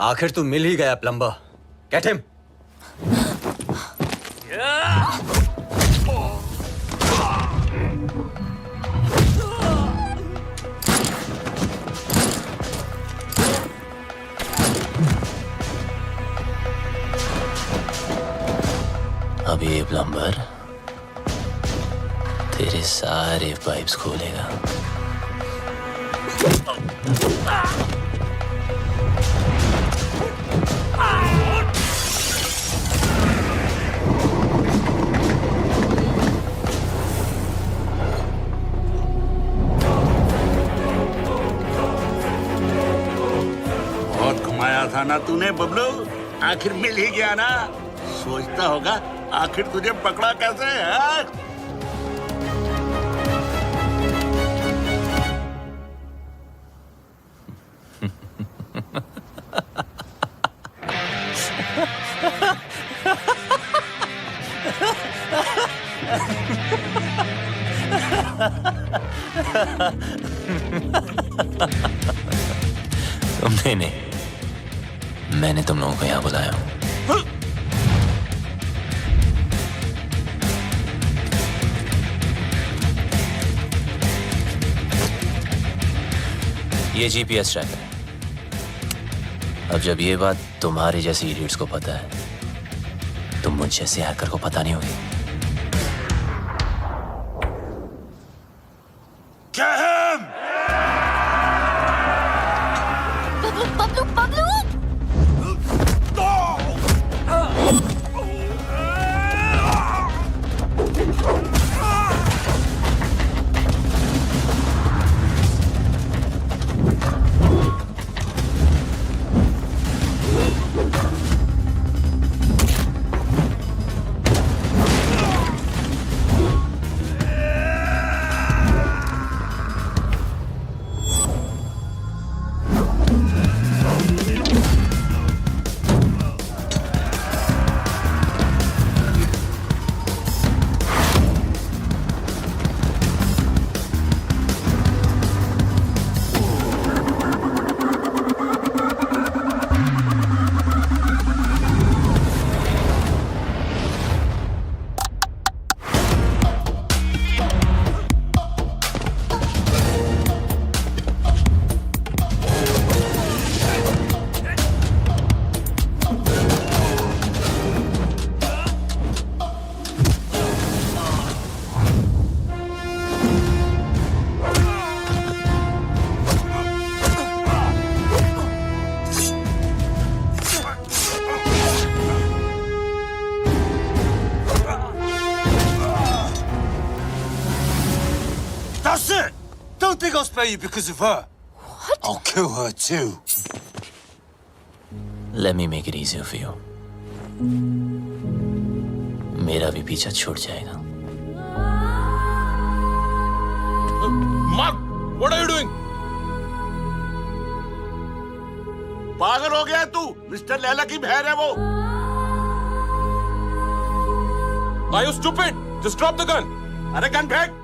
आखिर तू मिल ही गया प्लम्बर। Get him. अब ये प्लम्बर तेरे सारे पाइप्स खोलेगा। बहुत घुमाया था ना तूने बबलू, आखिर मिल ही गया ना। सोचता होगा आखिर तुझे पकड़ा कैसे है? तुमने नहीं, मैंने तुम लोगों को यहाँ बुलाया हूँ। ये जीपीएस ट्रैकर है। अब जब ये बात तुम्हारे जैसे इडियट्स को पता है, तुम मुझ जैसे हैकर को पता नहीं होगी। Bablu Bablu That's it! Don't think I'll spare you because of her. What? I'll kill her too. Let me make it easier for you. मेरा भी पीछा छूट जाएगा। Mark, what are you doing? पागल हो गया है तू? मिस्टर लैला की बहन है वो। Are you stupid? Just drop the gun. अरे गन फेंक।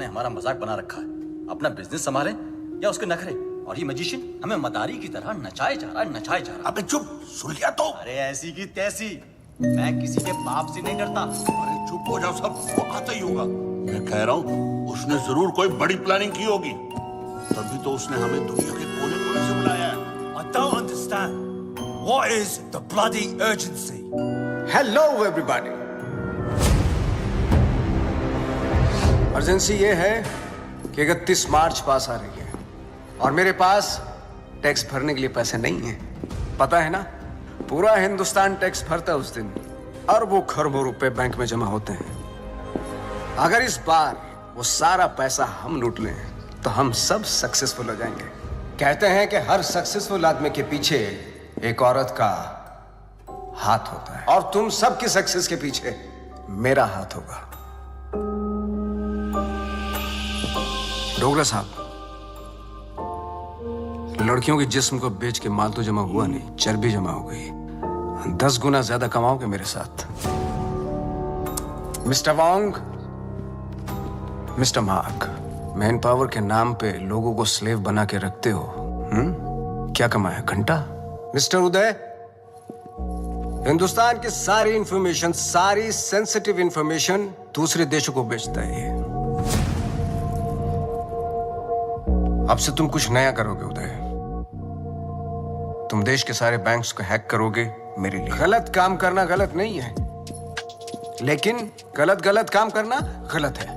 ने हमारा मजाक बना रखा है। अपना बिजनेस संभाले या उसके नखरे। और ये मैजिशियन हमें मदारी की तरह नचाए जा रहा है, नचाए जा रहा है। अबे चुप, सुन लिया तो। अरे ऐसी की तैसी, मैं किसी के बाप से नहीं डरता। अरे चुप हो जाओ सब, वो आता ही होगा। मैं कह रहा हूँ उसने जरूर कोई बड़ी प्लानिंग की होगी, तभी तो उसने हमें दुनिया के कोने कोने से बुलाया है। I don't understand. What is the bloody urgency? Hello everybody. Urgency ये है कि 31 मार्च पास आ रही है और मेरे पास टैक्स भरने के लिए पैसे नहीं है। पता है ना, पूरा हिंदुस्तान टैक्स भरता है उस दिन, अरबों खरबों रुपए बैंक में जमा होते हैं। अगर इस बार वो सारा पैसा हम लूट लें तो हम सब सक्सेसफुल हो जाएंगे। कहते हैं कि हर सक्सेसफुल आदमी के पीछे एक औरत का हाथ होता है, और तुम सबकी सक्सेस के पीछे मेरा हाथ होगा। डोगरा साहब, लड़कियों के जिस्म को बेच के माल तो जमा हुआ नहीं, चर्बी जमा हो गई। 10 गुना ज्यादा कमाओगे मेरे साथ। Mister Wong, mister mark, man power के नाम पे लोगों को स्लेव बना के रखते हो। क्या कमाया? घंटा। मिस्टर उदय, हिंदुस्तान की सारी इंफॉर्मेशन, सारी सेंसिटिव इंफॉर्मेशन दूसरे देशों को बेचता है ये। अब से तुम कुछ नया करोगे उदय। तुम देश के सारे बैंक्स को हैक करोगे मेरे लिए। गलत काम करना गलत नहीं है, लेकिन गलत काम करना गलत है।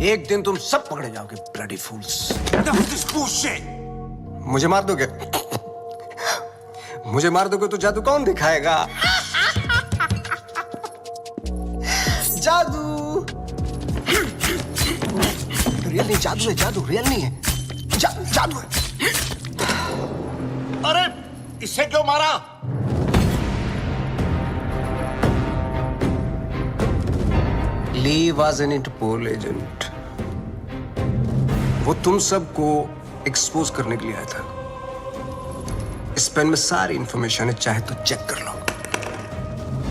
एक दिन तुम सब पकड़े जाओगे, bloody fools. Enough of this bullshit. मुझे मार दोगे? मुझे मार दोगे तो जादू कौन दिखाएगा? जादू रियल नहीं, जादू है, जादू रियल नहीं है, जादू है। अरे इसे क्यों मारा? ली वॉज एन इंटरपोल एजेंट। वो तुम सबको एक्सपोज करने के लिए आया था। इस पेन में सारी इंफॉर्मेशन है, चाहे तो चेक कर लो।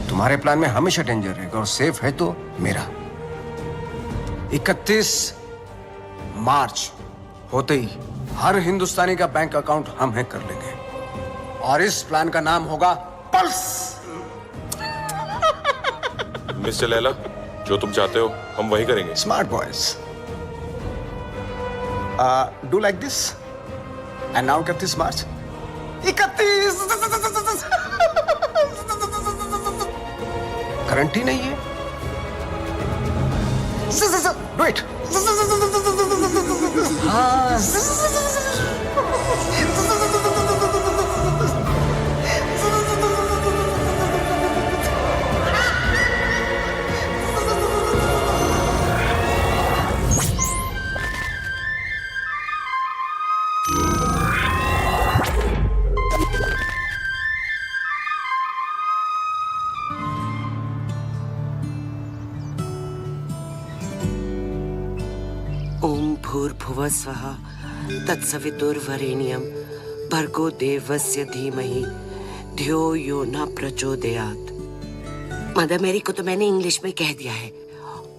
तुम्हारे प्लान में हमेशा डेंजर रहेगा और सेफ है तो मेरा। 31 मार्च होते ही हर हिंदुस्तानी का बैंक अकाउंट हम हैक कर लेंगे और इस प्लान का नाम होगा पल्स। मिस्टर लैला, जो तुम चाहते हो हम वही करेंगे। Smart boys, do like this and now 31 March. 31 guarantee नहीं है। Do it. ओम भूर्भुवः स्वः तत्सवितुर्वरेण्यं भर्गो देवस्य धीमहि धियो यो न प्रचोदयात्। मदर मेरी को तो मैंने इंग्लिश में कह दिया है,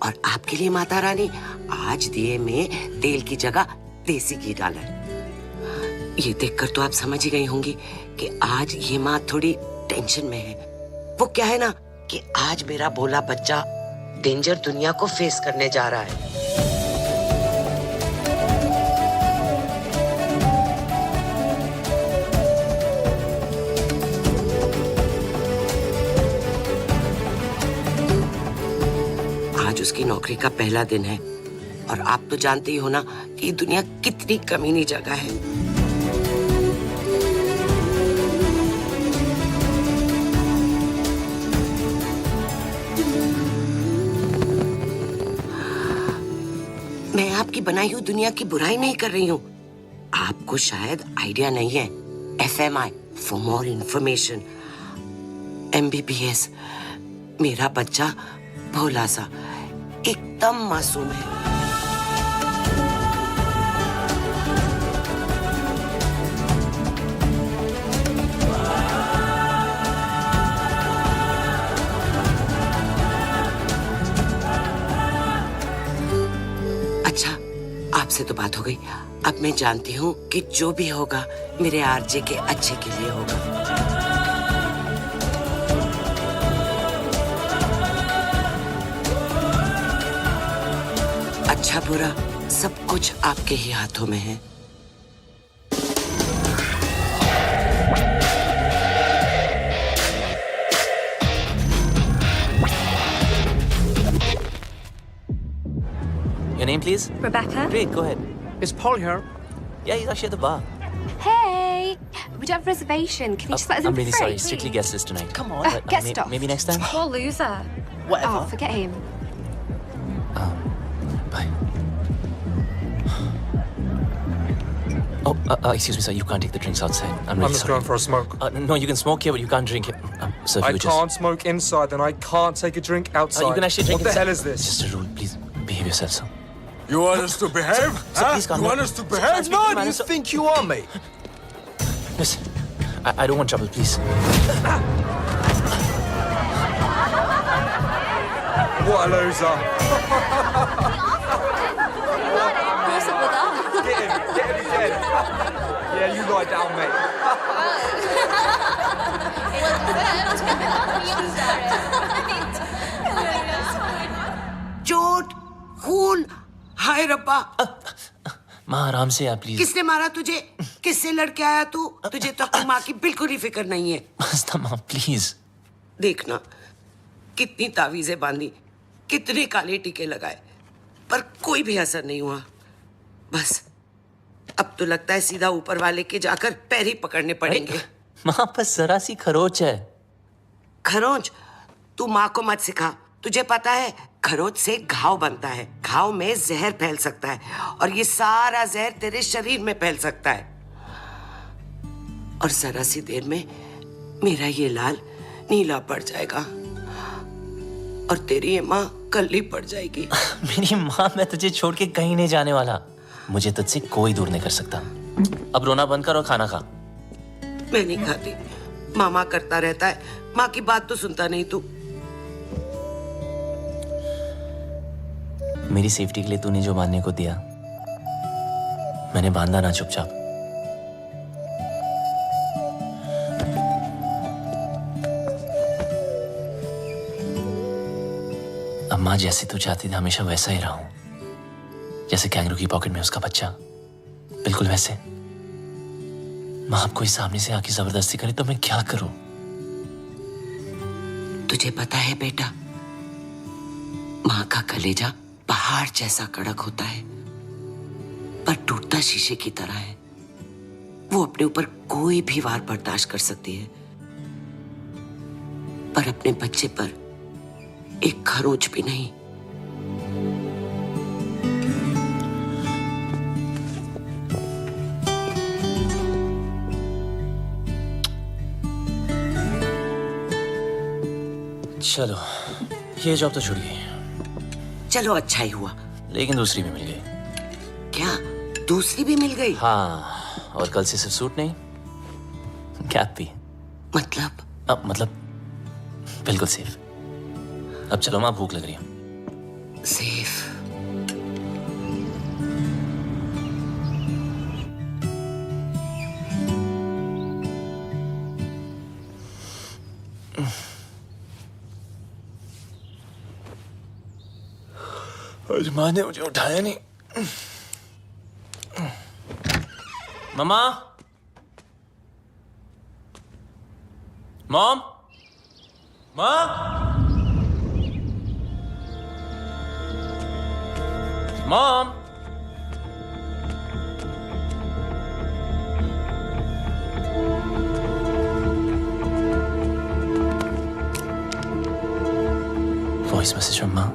और आपके लिए माता रानी आज दिए में तेल की जगह देसी घी डाला है। ये देखकर तो आप समझ ही गई होंगी कि आज ये माँ थोड़ी टेंशन में है। वो क्या है ना कि आज मेरा भोला बच्चा डेंजर दुनिया को फेस करने जा रहा है। आज उसकी नौकरी का पहला दिन है, और आप तो जानते ही हो ना कि दुनिया कितनी कमीनी जगह है। मैं आपकी बनाई हुई दुनिया की बुराई नहीं कर रही हूँ। आपको शायद आइडिया नहीं है। FMI for more information. MBBS। मेरा बच्चा भोला सा एकदम मासूम है। आपसे तो बात हो गई। अब मैं जानती हूँ कि जो भी होगा मेरे आरजे के अच्छे के लिए होगा। अच्छा बुरा सब कुछ आपके ही हाथों में है। Your name, please? Rebecca. Great, go ahead. Is Paul here? Yeah, he's actually at the bar. Hey, we don't have a reservation. Can you just let us in I'm for really free, sorry. please? Strictly guest list tonight. Come on. Get stuff. Maybe next time. Poor loser. Whatever. Oh, forget him. Bye. Oh, excuse me, sir. You can't take the drinks outside. I'm really I'm just sorry. going for a smoke. No, you can smoke here, but you can't drink it. Sir, if I you would just... can't smoke inside, and I can't take a drink outside. You can actually drink What the inside. hell is this? Just a rule, please. Behave yourself, sir. You want us to behave? Sir, please calm You down. want us to Sir, behave? speak to No, the do you manager. think you are, mate? Listen, I don't want trouble, please. What a loser. What's up with that? Get him dead. Yeah, you lie down, mate. चोट, खून, हाय रब्बा। माँ आराम से आप please. किसने मारा तुझे? किससे लड़के आया तू? तुझे तो अपनी माँ की बिल्कुल ही फिक्र नहीं है। मस्ता माँ प्लीज। देखना कितनी तावीजें बांधी, कितने काले टीके लगाए, पर कोई भी असर नहीं हुआ। बस अब तो लगता है सीधा ऊपर वाले के जाकर पैर ही पकड़ने पड़ेंगे। माँ बस जरा सी खरोच है। खरोंच? तू माँ को मत सिखा। तुझे पता है खरोच से घाव बनता है, घाव में जहर फैल सकता है और ये सारा जहर तेरे शरीर में फैल सकता है और जरा सी देर में मेरा ये लाल नीला पड़ जाएगा और तेरी ये माँ कल्ली पड़ जाएगी। मेरी माँ, मैं तुझे छोड़ के कहीं नहीं जाने वाला। मुझे तुझसे कोई दूर नहीं कर सकता। अब रोना बंद कर और खाना खा। मैं नहीं खाती। मामा करता रहता है, माँ की बात तो सुनता नहीं तू। मेरी सेफ्टी के लिए तूने जो बांधने को दिया मैंने बांधा ना चुपचाप। अब माँ जैसे तू चाहती थी हमेशा वैसा ही रहा हूं, जैसे कैंगरू की पॉकेट में उसका बच्चा, बिल्कुल वैसे। माँ अब कोई सामने से आके जबरदस्ती करे तो मैं क्या करूं? तुझे पता है बेटा, माँ का कलेजा पहाड़ जैसा कड़क होता है पर टूटता शीशे की तरह है। वो अपने ऊपर कोई भी वार बर्दाश्त कर सकती है पर अपने बच्चे पर एक खरोंच भी नहीं। चलो ये जॉब तो छूट गई, चलो अच्छा ही हुआ। लेकिन दूसरी भी मिल गई। क्या दूसरी भी मिल गई? हाँ, और कल से सिर्फ सूट नहीं, कैप भी। मतलब? मतलब बिल्कुल सेफ। अब चलो माँ, भूख लग रही है। सेफ? आज माँ ने मुझे उठाया नहीं। मम्मा, मॉम, माँ, मॉम। वॉइस मैसेज फ्रॉम माँ।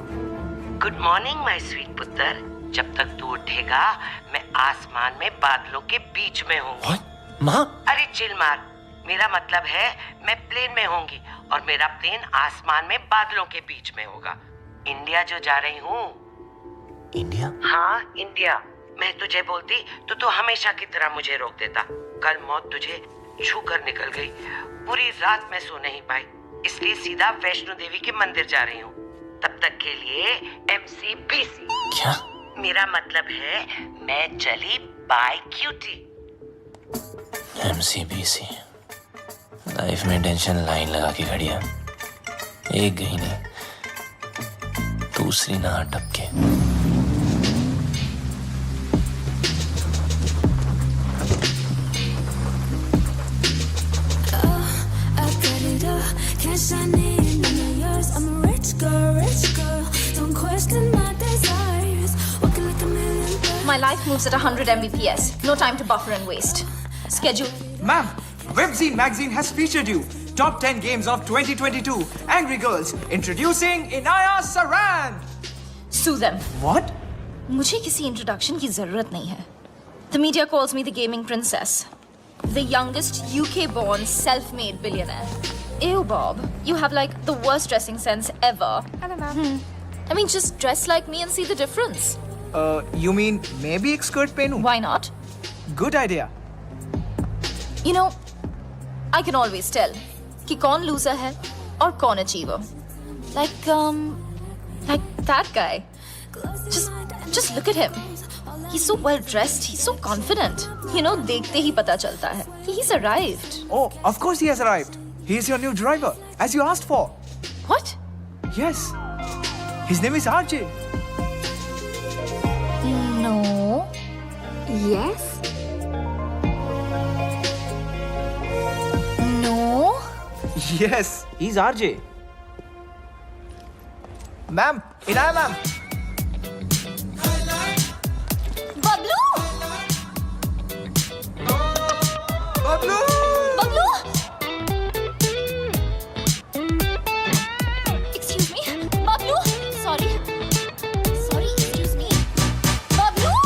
गुड मॉर्निंग माय स्वीट पुत्र। जब तक तू उठेगा मैं आसमान में बादलों के बीच में हूँ। माँ? अरे चिल मार, मेरा मतलब है मैं प्लेन में होंगी और मेरा प्लेन आसमान में बादलों के बीच में होगा। इंडिया जो जा रही हूँ। इंडिया? हाँ इंडिया। मैं तुझे बोलती तो तू हमेशा की तरह मुझे रोक देता। कल मौत तुझे छू कर निकल गई। पूरी रात मैं सो नहीं पाई, इसलिए सीधा वैष्णो देवी के मंदिर जा रही हूँ। तब तक के लिए MCBC। क्या? मेरा मतलब है मैं चली बाय क्यूटी। MCBC लाइफ में टेंशन लाइन लगा के खड़ी है, एक गई नहीं, दूसरी ना टपके। My life moves at 100 Mbps. No time to buffer and waste. Schedule. Ma'am, Webzine magazine has featured you. Top 10 games of 2022. Angry Girls. Introducing Inaya Saran. Sue them. What? मुझे किसी introduction की जरूरत नहीं है. The media calls me the gaming princess. The youngest UK-born self-made billionaire. Ew, Bob. You have like the worst dressing sense ever. Hello, ma'am. I mean, just dress like me and see the difference. You mean maybe एक skirt पहनूं? Why not? Good idea. You know, I can always tell कि कौन loser है और कौन achiever. Like that guy. Just look at him. He's so well dressed. He's so confident. You know, देखते ही पता चलता है. He's arrived. Oh, of course he has arrived. He is your new driver, as you asked for. What? Yes. His name is RJ. No. Yes? No. Yes, he's RJ. Ma'am, Inaya ma'am. Bablu! Bablu! Bablu! Excuse me. Bablu! Sorry. Excuse me. Bablu!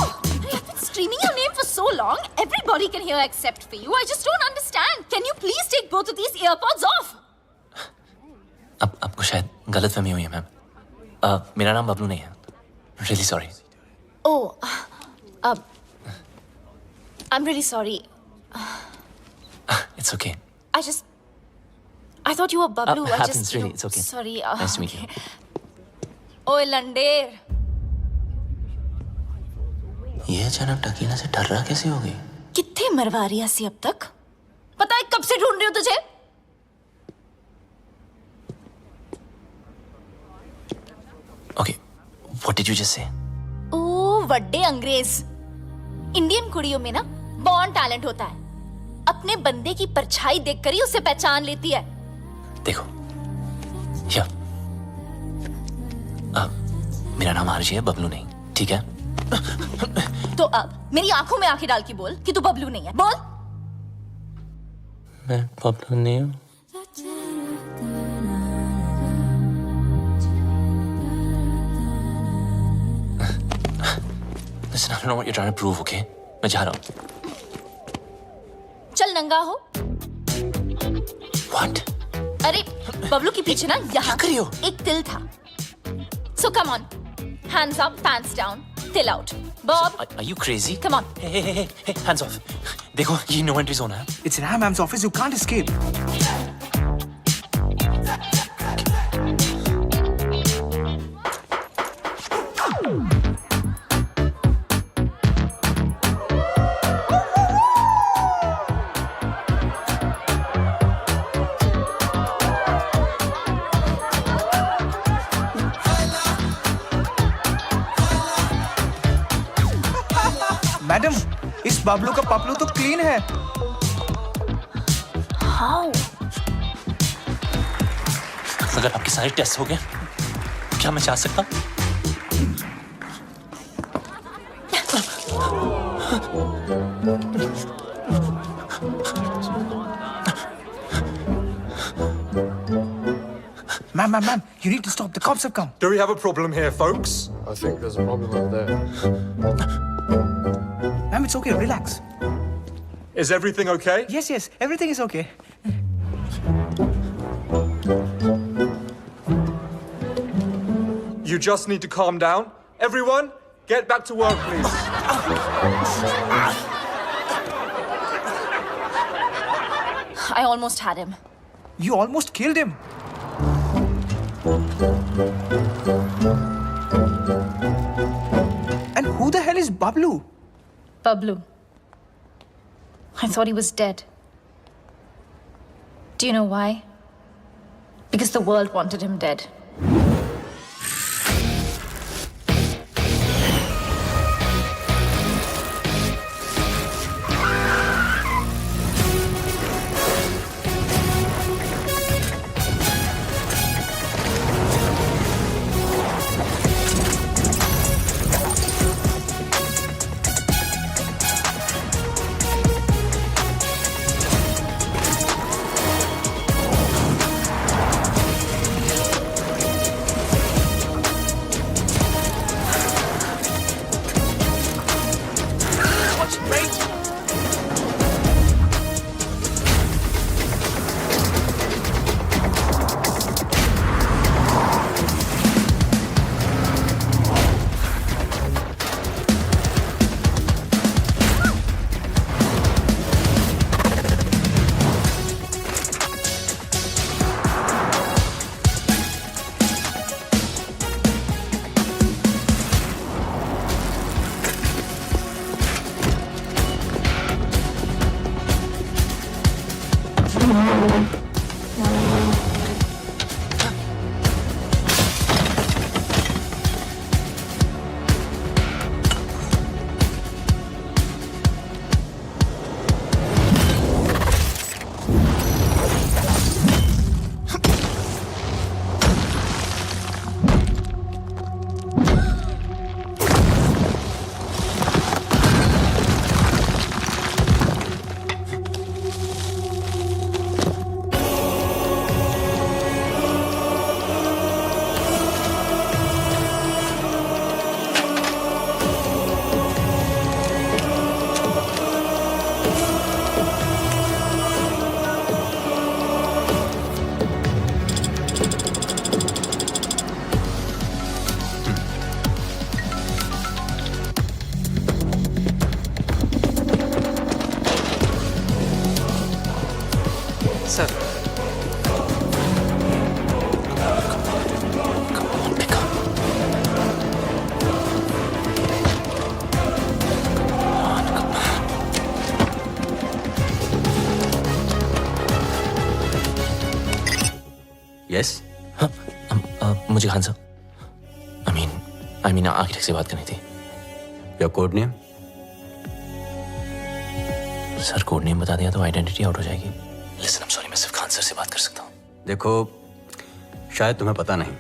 I've been screaming your name for so long. Everybody can hear except for you. I just don't understand. Can you please take both of these earpods off? अब आपको शायद गलतफहमी हुई है ma'am. मेरा नाम बबलू नहीं है। Really sorry. Oh, I'm really sorry. It's okay. I thought you were Bablu. Happens really. It's okay. Sorry. Nice to meet you. ओए लंडेर, ये अचानक टकीला से डर रहा कैसे हो गई? कितने मरवा रही है अब तक? पता है कब से ढूंढ रही हूँ तुझे? Okay, what did you just say? ओ वड्डे अंग्रेज। इंडियन कुड़ियों में ना बॉर्न टैलेंट होता है। अपने बंदे की परछाई देखकर ही उसे पहचान लेती है। देखो, या मेरा नाम आरजी है, बबलू नहीं, ठीक है? तो अब मेरी आंखों में आंखें डाल के बोल कि तू बबलू नहीं है। बोल। मैं बबलू नहीं हूँ। Listen, I don't know what you're trying to prove, okay? मैं जा रहा हूँ। चल नंगा हो। What? अरे बबलू के पीछे ना यहाँ कर रही हो? एक तिल था। So come on, hands up, pants down, till out. Bob, Are you crazy? come on. Hey, hands off. देखो, ये no entry zone है। It's Inaya ma'am's office. You can't escape. Madam, इस बबलू का पपलू तो क्लीन है। How? अगर आपके सारे टेस्ट हो गए, क्या मैं जा सकता हूँ? Ma'am, you need to stop. The cops have come. Do we have a problem here, folks? I think there's a problem over there. Ma'am, it's okay. Relax. Is everything okay? Yes. Everything is okay. You just need to calm down. Everyone, get back to work, please. I almost had him. You almost killed him. And who the hell is Bablu? Bablu. I thought he was dead. Do you know why? Because the world wanted him dead. Sir. Yes मुझे खान साहब I mean architect से बात करनी थी। Your code name? Sir code name बता दिया तो identity out हो जाएगी। लिसन आई एम सॉरी, मैं सिर्फ खान सर से बात कर सकता हूँ। देखो, शायद तुम्हें पता नहीं,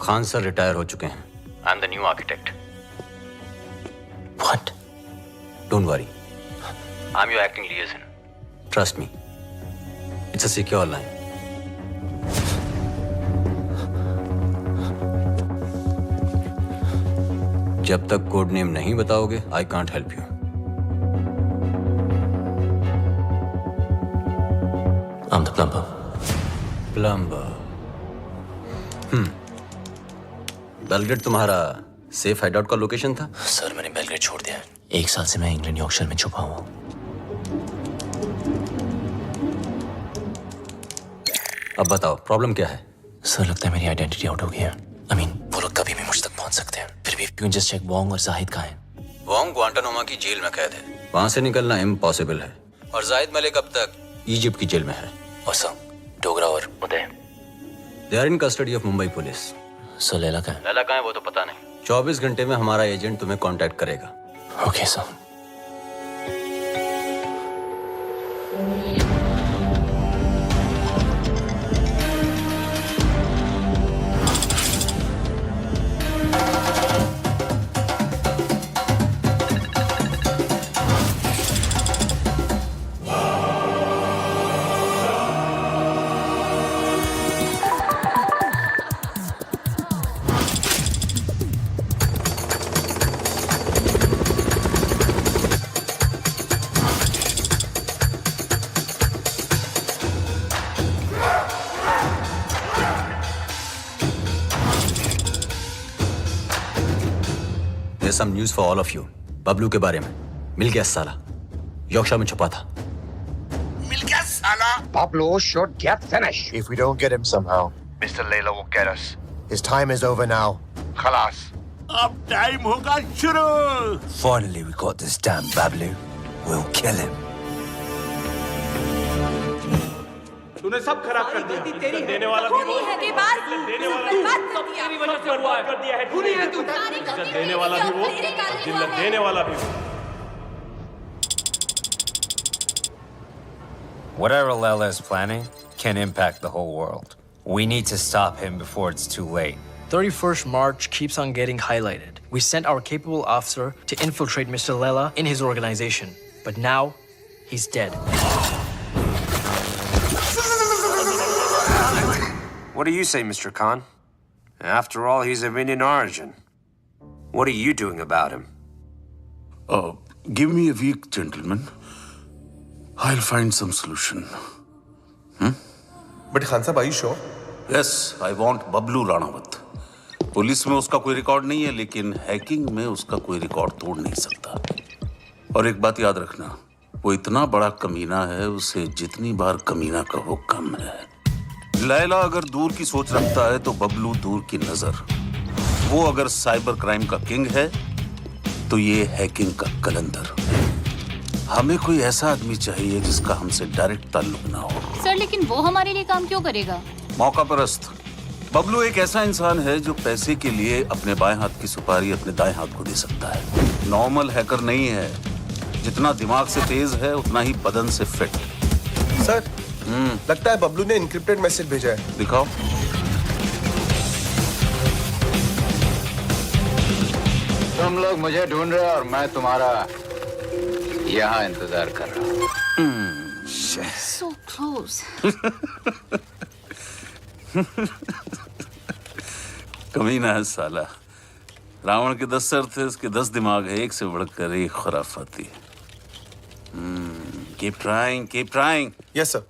खान सर रिटायर हो चुके हैं। I am the new architect. What? Don't worry, I am your acting लिएजन। Trust me, it's a secure line. जब तक कोड नेम नहीं बताओगे, I can't help you. I'm the plumber. Plumber. Belgrade तुम्हारा safe hideout का location था? Sir मैंने Belgrade छोड़ दिया है। 1 साल से मैं इंग्लैंड यॉर्कशायर में छुपा हुआ हूँ। अब बताओ प्रॉब्लम क्या है? सर लगता है मेरी आइडेंटिटी आउट हो गई है। आई मीन वो लोग कभी भी मुझ तक पहुंच सकते हैं। फिर भी क्यों जस्ट चेक वोंग और जाहिद कहाँ हैं? वोंग ग्वांटानामो की जेल में कैद है, वहां से निकलना इम्पॉसिबल है। और जाहिद मलिक अब तक इजिप्ट की जेल में है। और सर डोगरा और Uday? They are in custody of Mumbai police. Sir Laila कहाँ है? लैला कहाँ है वो तो पता नहीं। 24 घंटे में हमारा एजेंट तुम्हें कांटेक्ट करेगा। Okay sir. some news for all of you. Bablu के बारे में। मिल गया साला, यॉर्कशायर में छुपा था। मिल गया साला। Pablo should get finished. If we don't get him somehow, Mr. Layla will get us. His time is over now. खलास। अब टाइम होगा शुरू। Finally, we got this damn Bablu. We'll kill him. तूने सब खराब कर दिया। इज्जत देने वाला भी वो, इज्जत देने वाला भी तेरी वजह से बर्बाद कर दिया है। इज्जत देने वाला भी वो, जिल्लत देने वाला भी वो। Whatever Lela is planning can impact the whole world. We need to stop him before it's too late. 31st March keeps on getting highlighted. We sent our capable officer to infiltrate Mr. Lela in his organization. But now, he's dead. What do you say, Mr. Khan? After all, he's of Indian origin. What are you doing about him? Give me a week, gentlemen. I'll find some solution. But Khan Sahib, are you sure? Yes, I want Bablu Ranawat. Police में उसका कोई record नहीं है, लेकिन hacking में उसका कोई record तोड़ नहीं सकता। और एक बात याद रखना, वो इतना बड़ा कमीना है, उसे जितनी बार कमीना कहो कम है। लैला अगर दूर की सोच रखता है तो बबलू दूर की नजर। वो अगर साइबर क्राइम का किंग है तो ये हैकिंग का कलंदर। हमें कोई ऐसा आदमी चाहिए जिसका हमसे डायरेक्ट ताल्लुक ना हो। सर, लेकिन वो हमारे लिए काम क्यों करेगा? मौका परस्त। बबलू एक ऐसा इंसान है जो पैसे के लिए अपने बाएं हाथ की सुपारी अपने दाएं हाथ को दे सकता है। नॉर्मल हैकर नहीं है, जितना दिमाग से तेज है उतना ही बदन से फिट। सर, लगता है बबलू ने इनक्रिप्टेड मैसेज भेजा है। दिखाओ। तुम लोग मुझे ढूंढ रहे हो और मैं तुम्हारा यहाँ इंतजार कर रहा हूँ। So close. कमीना है साला। रावण के 10 सर थे, उसके 10 दिमाग है, एक से बढ़कर एक खुराफाती। Keep trying, keep trying. Yes, sir.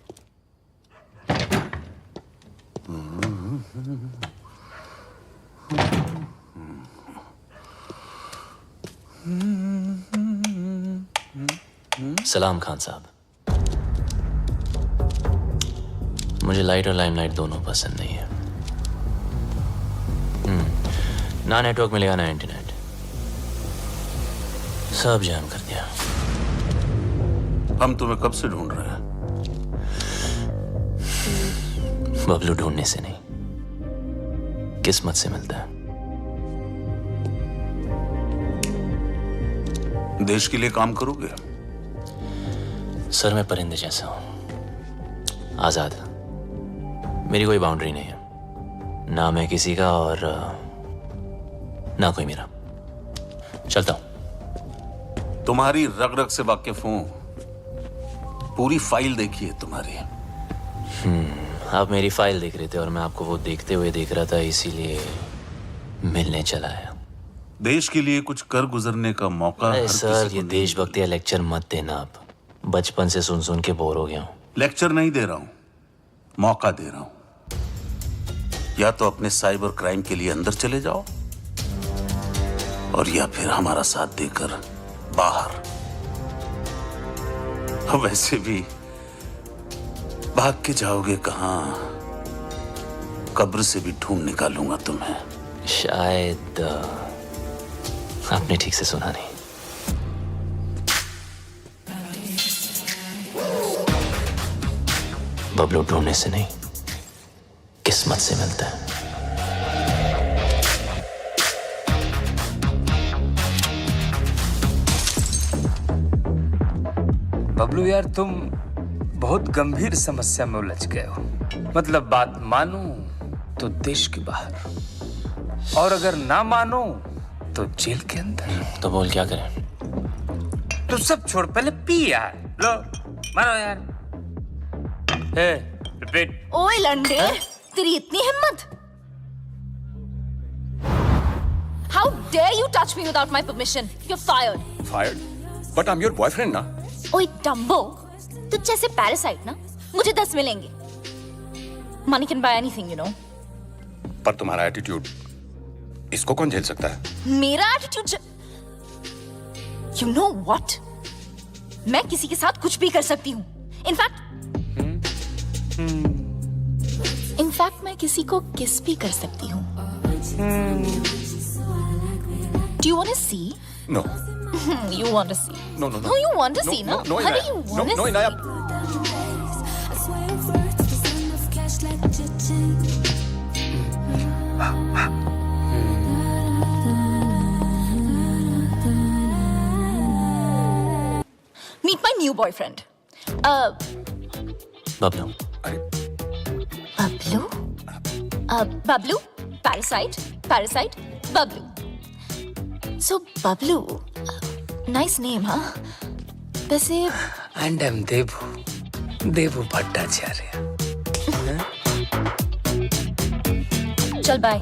सलाम खान साहब। मुझे लाइट और लाइमलाइट दोनों पसंद नहीं है। ना नेटवर्क मिलेगा ना इंटरनेट, सब जाम कर दिया। हम तुम्हें कब से ढूंढ रहे हैं? बबलू ढूंढने से नहीं, किस्मत से मिलता है। देश के लिए काम करोगे? सर, मैं परिंदे जैसा हूं, आजाद। मेरी कोई बाउंड्री नहीं है, ना मैं किसी का और ना कोई मेरा। चलता हूं। तुम्हारी रग रग से वाकिफ हूं, पूरी फाइल देखी है तुम्हारी। आप मेरी फाइल देख रहे थे और मैं आपको वो देखते हुए देख रहा था, इसीलिए मिलने चला आया। देश के लिए कुछ कर गुजरने का मौका। अरे सर, ये देशभक्ति या लेक्चर मत देना। आप बचपन से सुन सुन के बोर हो गया हूं। लेक्चर नहीं दे रहा हूं, मौका दे रहा हूं। या तो अपने साइबर क्राइम के लिए अंदर चले जाओ, और या फिर हमारा साथ देकर बाहर। वैसे भी भाग के जाओगे कहां? कब्र से भी ढूंढ निकालूंगा तुम्हें। शायद आपने ठीक से सुना नहीं। बबलू ढूंढने से नहीं, किस्मत से मिलता है। बबलू यार, तुम बहुत गंभीर समस्या में उलझ गए हो। मतलब बात मानो तो देश के बाहर, और अगर ना मानो तो जेल के अंदर। तो बोल क्या करें? तो सब छोड़, पहले पी यार। लो मानो यार। रिपीट। ओए लंडे, तेरी इतनी हिम्मत? How dare you touch me without my permission? You're fired. Fired? But I'm your boyfriend, ना? ओए डम्बो, तुझ जैसे पैरासाइट ना मुझे 10 मिलेंगे। Money can buy anything, you know. पर तुम्हारा एटीट्यूड, इसको कौन झेल सकता है? मेरा एटीट्यूड? You know what? मैं किसी के साथ कुछ भी कर सकती हूँ। इनफैक्ट मैं किसी को किस भी कर सकती हूँ। Do you want to see? No. You want to see? No, no, no. No, you want to No, see, no, no? no, Honey, Inaya. you want to No, see? Inaya. Meet my new boyfriend. Bablu, Bablu? Bablu? Parasite? Parasite? Bablu. So, Bablu. Nice name, huh? वैसे And I'm Devu Bhattacharya. चल bye.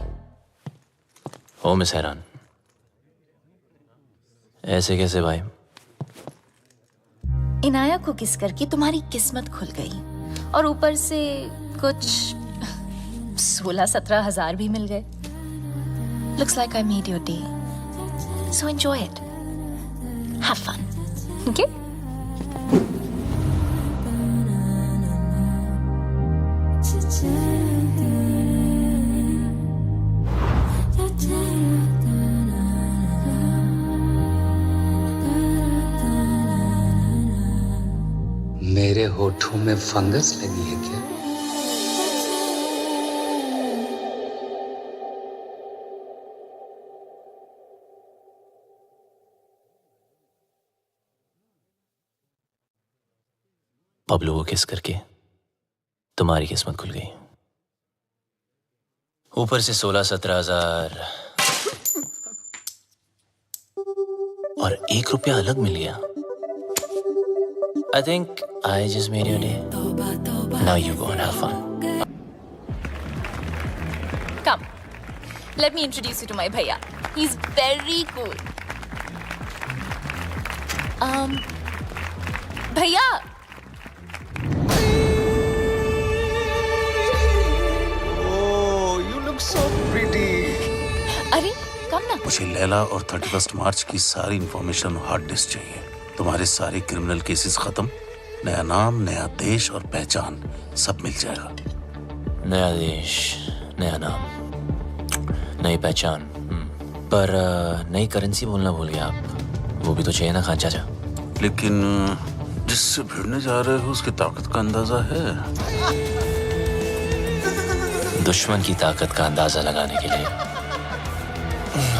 ओ miss हैरान, ऐसे कैसे भाई? इनाया को किस करके तुम्हारी किस्मत खुल गई और ऊपर से कुछ 16-17 हजार भी मिल गए. Looks like I made your day. So enjoy it. Have fun. Okay? मेरे होठों में फंगस लगी है क्या? बबलू को किस करके तुम्हारी किस्मत खुल गई, ऊपर से 16-17 हजार और 1 रुपया अलग मिल गया. I think I just made your day. Now you go and have fun. Come. Let me introduce you to my bhaiya. He's very cool. Bhaiya. Oh, you look so pretty. अरे कम ना. मुझे लैला और 31 मार्च की सारी इंफॉर्मेशन हार्ड डिस्क चाहिए. तुम्हारे सारे criminal cases खत्म, नया नाम, नया देश और पहचान सब मिल जाएगा. नया देश, नया नाम, नई पहचान. पर नई करेंसी बोलना भूल गया आप. वो भी तो चाहिए ना खान चाचा. लेकिन जिससे भिड़ने जा रहे हो उसकी ताकत का अंदाजा है? दुश्मन की ताकत का अंदाजा लगाने के लिए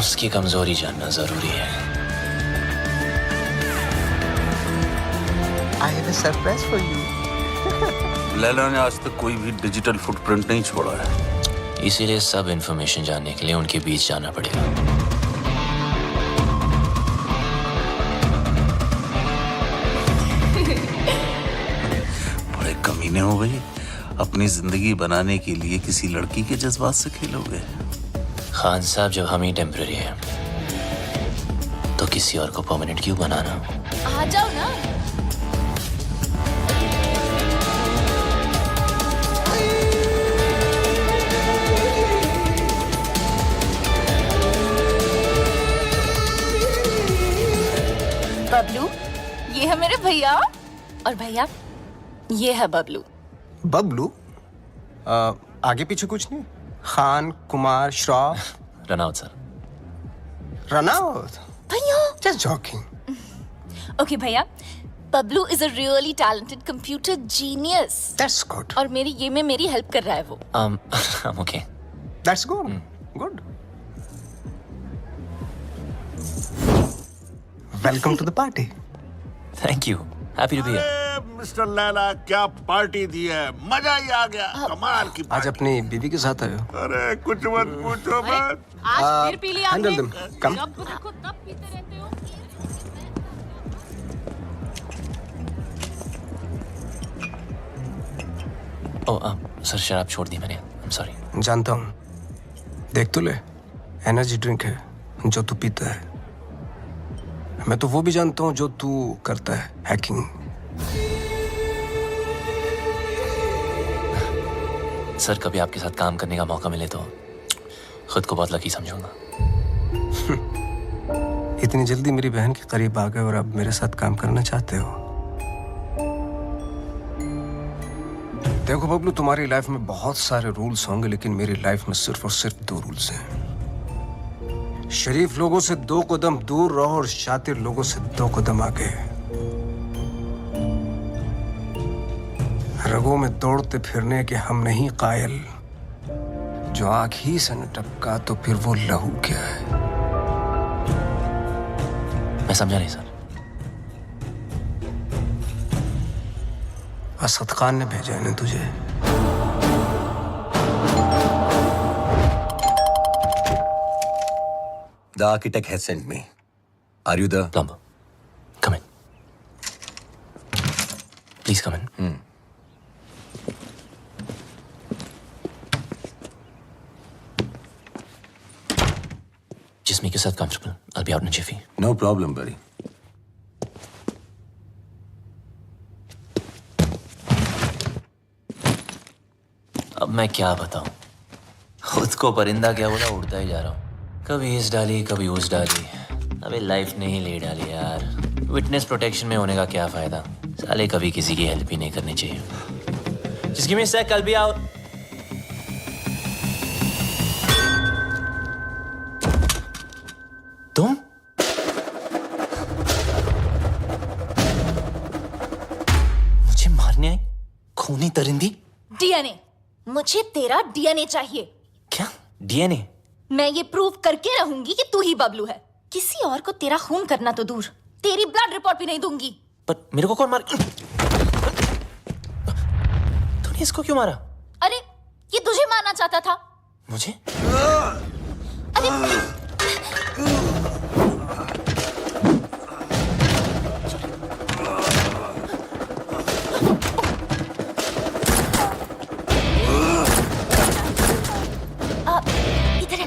उसकी कमजोरी जानना जरूरी है. I have a surprise for you. Laila ने आज तक कोई भी डिजिटल फुटप्रिंट नहीं छोड़ा है. इसीलिए सब इंफॉर्मेशन जानने के लिए उनके बीच जाना पड़ेगा. बड़े कमीने हो गई. अपनी जिंदगी बनाने के लिए किसी लड़की के जज्बात से खेलोगे? खान साहब, जब हम ही टेम्पररी हैं तो किसी और को परमानेंट क्यों बनाना? आ जाओ ना. बबलू, ये है मेरे भैया और भैया ये है बबलू. बबलू? आगे पीछे कुछ नहीं? Khan, Kumar, Shroff, run out sir. Run out? भैया. Just joking. Okay भैया, Bablu is a really talented computer genius. That's good. और ये में मेरी हेल्प कर रहा है वो. I'm okay. That's good. Good. Welcome to the party. Thank you. Happy to be here. Mister Laila, क्या पार्टी दी है, मजा ही आ गया. कमाल की आज अपनी बीवी के साथ आए हो? अरे कुछ मत पूछो मत. आज फिर पी लिया आपने. Handle them. Come. जब देखो तब पीते रहते हो. सर शराब छोड़ दी मैंने. I'm sorry. जानता हूँ. देख तो ले, एनर्जी ड्रिंक है जो तू पीता है. मैं तो वो भी जानता हूँ जो तू करता है, हैकिंग. सर, कभी आपके साथ काम करने का मौका मिले तो खुद को बहुत लकी समझूंगा. इतनी जल्दी मेरी बहन के करीब आ गए और अब मेरे साथ काम करना चाहते हो? देखो बबलू, तुम्हारी लाइफ में बहुत सारे रूल्स होंगे, लेकिन मेरी लाइफ में सिर्फ और सिर्फ 2 रूल्स हैं. शरीफ लोगों से 2 कदम दूर रहो और शातिर लोगों से 2 कदम आगे। रगों में दौड़ते फिरने के हम नहीं कायल, जो आंख ही से न टपका तो फिर वो लहू क्या है? मैं समझा नहीं सर। असद खान ने भेजा है ना तुझे? The architect has sent me. Are you the plumber? Come in. Please come in. Just make yourself comfortable. I'll be out in a jiffy. No problem, buddy. अब मैं क्या बताऊं? खुद को परिंदा क्या बोला, उड़ता ही जा रहा हूं। कभी इस डाली कभी उस डाली, अबे लाइफ ने ही ले डाली यार। विटनेस प्रोटेक्शन में होने का क्या फायदा? साले कभी किसी की हेल्प ही नहीं करनी चाहिए। Just give me a sec, I'll be out. तुम? मुझे मारने आई? खूनी परिंदी? डीएनए, मुझे तेरा डीएनए चाहिए। क्या डीएनए? मैं ये प्रूव करके रहूंगी कि तू ही बबलू है। किसी और को तेरा खून करना तो दूर, तेरी ब्लड रिपोर्ट भी नहीं दूंगी। पर मेरे को कौन मार? तूने इसको क्यों मारा? अरे ये तुझे मारना चाहता था। मुझे? अरे इधर है।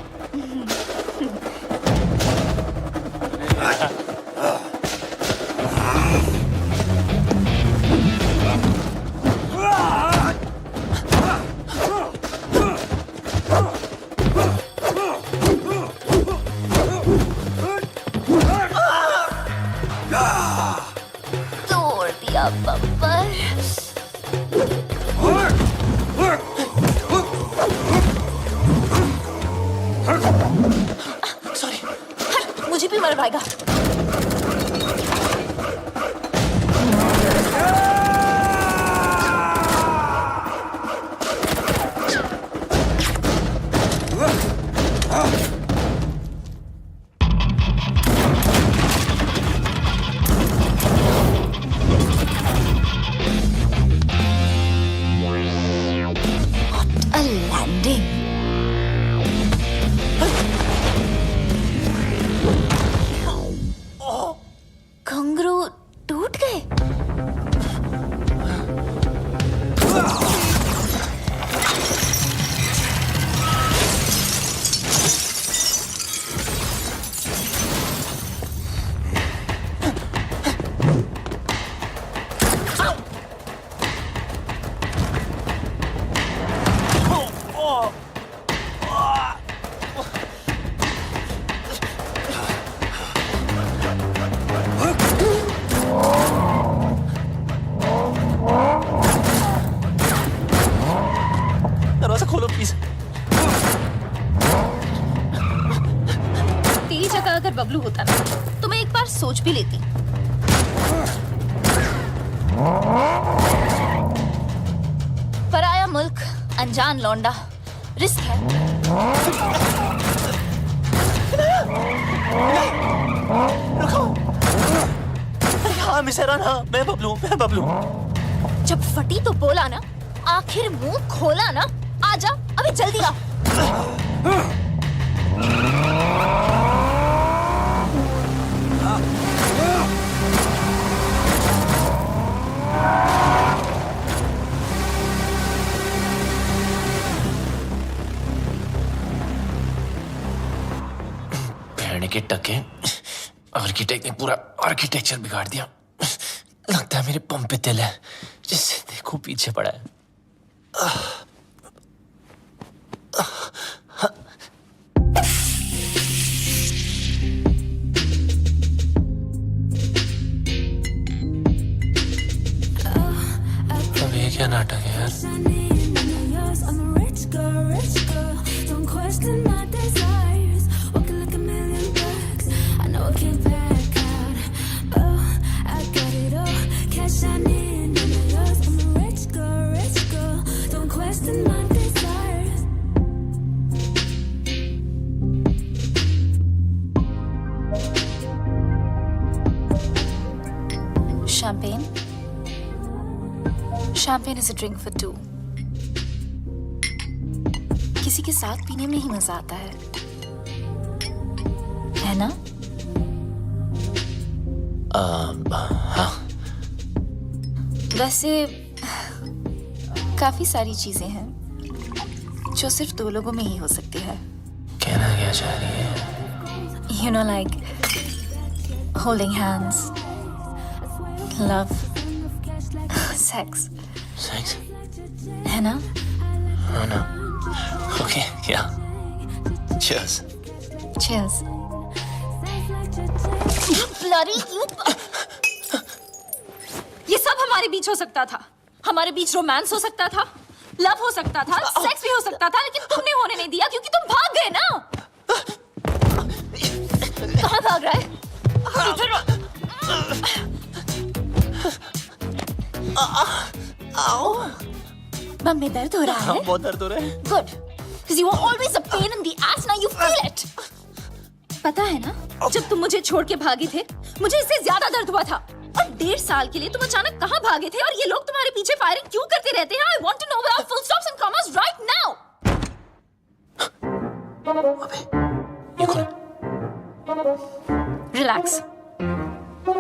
तोड़ दिया बब्बर। सॉरी। मुझे भी मर पाएगा। What a landing. घुंघरू टूट गए। दरवाजा खोलो प्लीज। तेरी जगह अगर बबलू होता ना तो मैं एक बार सोच भी लेती। पराया मुल्क, अनजान लौंडा, रिस्क है। रुको। अरे हाँ मिसेरान, हाँ मैं बबलू। जब फटी तो बोला ना, आखिर मुंह खोला ना। आजा अभी जल्दी आ। भेड़ने के टके, आर्किटेक्ट ने पूरा आर्किटेक्चर बिगाड़ दिया। लगता है मेरे पंप पे तिल है, जिससे देखो पीछे पड़ा है। अब ये क्या नाटक है यार? I'm a rich girl, don't question my desires. Walking like a million Champagne? Champagne is a drink for two. किसी के साथ पीने में ही मजा आता है ना? हाँ। वैसे काफी सारी चीजें हैं जो सिर्फ दो लोगों में ही हो सकती है. कहना क्या चाह रही है? You know, like holding hands, love, sex. Sex? है ना? हाँ ना. Okay, yeah. Cheers. Cheers. Bloody you! ये सब हमारे बीच हो सकता था. हमारे बीच रोमांस हो सकता था, लव हो सकता था, सेक्स भी हो सकता था, लेकिन तुमने होने नहीं दिया क्योंकि तुम भाग गए ना. कहाँ भाग रहा है? इधर. आओ. बम में दर्द हो रहा है? बहुत दर्द हो रहा है. Good. Because you were always a pain in the ass. Now you feel it. पता है ना, जब तुम मुझे छोड़ के भागे थे, मुझे इससे ज्यादा दर्द हुआ था. और 1.5 साल के लिए तुम अचानक कहाँ भागे थे और ये लोग तुम्हारे पीछे फायरिंग क्यों करते रहते हैं? I want to know without full stops and commas right now. अबे, ये कौन है? Relax.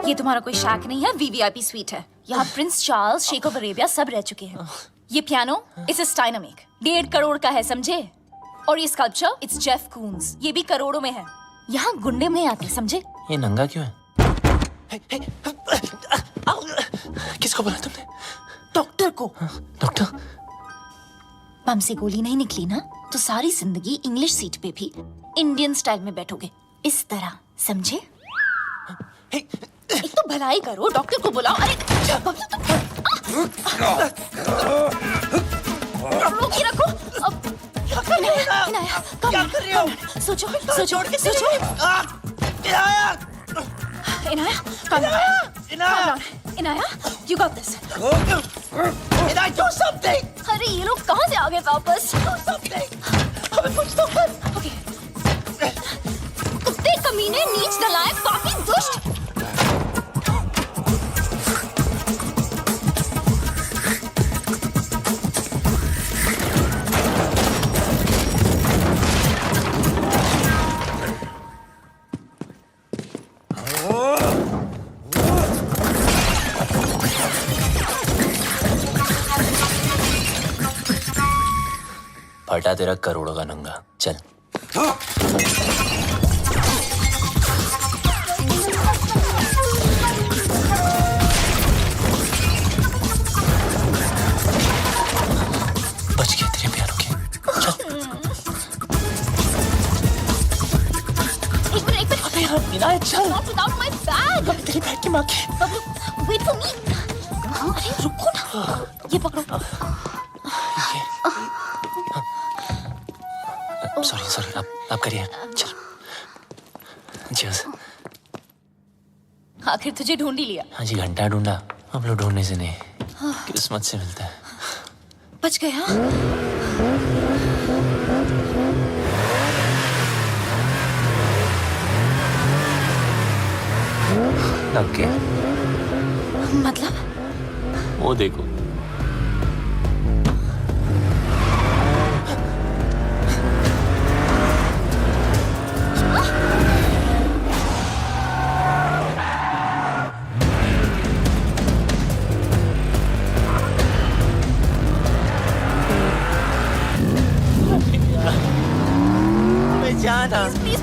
ये तुम्हारा कोई शैक नहीं है, VVIP स्वीट है. यहाँ Prince Charles, sheikh of Arabia सब रह चुके हैं. ये पियानो इट्स स्टाइनामेक 1.5 करोड़ का है, समझे? और ये स्कल्पचर इट्स जेफ कून्स, ये भी करोड़ों में है. यहाँ गुंडे में आते, समझे? ये नंगा क्यों है? किसको बोला तुमने? डॉक्टर को. डॉक्टर? बम से गोली नहीं निकली ना, तो सारी जिंदगी इंग्लिश सीट पे भी इंडियन स्टाइल में बैठोगे, इस तरह, समझे? एक तो भलाई करो, डॉक्टर को बुलाओ. अरे रोक के रखो. इनाया, क्या कर रहे हो? सोचो. Inaya, you got this. Inaya, do something. अरे ये लोग कहाँ से आ गए वापस? Do something. अबे कुछ तो कर. Okay. कुत्ते कमीने, नीच नालायक, पापी, दुष्ट. फटा तेरा करोड़ों का नंगा. चल. बच गया तेरे पियानो के. चल. एक मिनट. अबे यार विनायक चल. Not without my bag. तेरी बैग की माँ के. Wait for me. अरे रुको ना. ये पकड़ो. सॉरी आप करिए. चल. Cheers. आखिर तुझे ढूंढ ही लिया. हाँ जी, घंटा ढूंढा. अब लोग ढूंढने से नहीं, किस्मत से मिलता है. बच गया. लग गया. मतलब? वो देखो.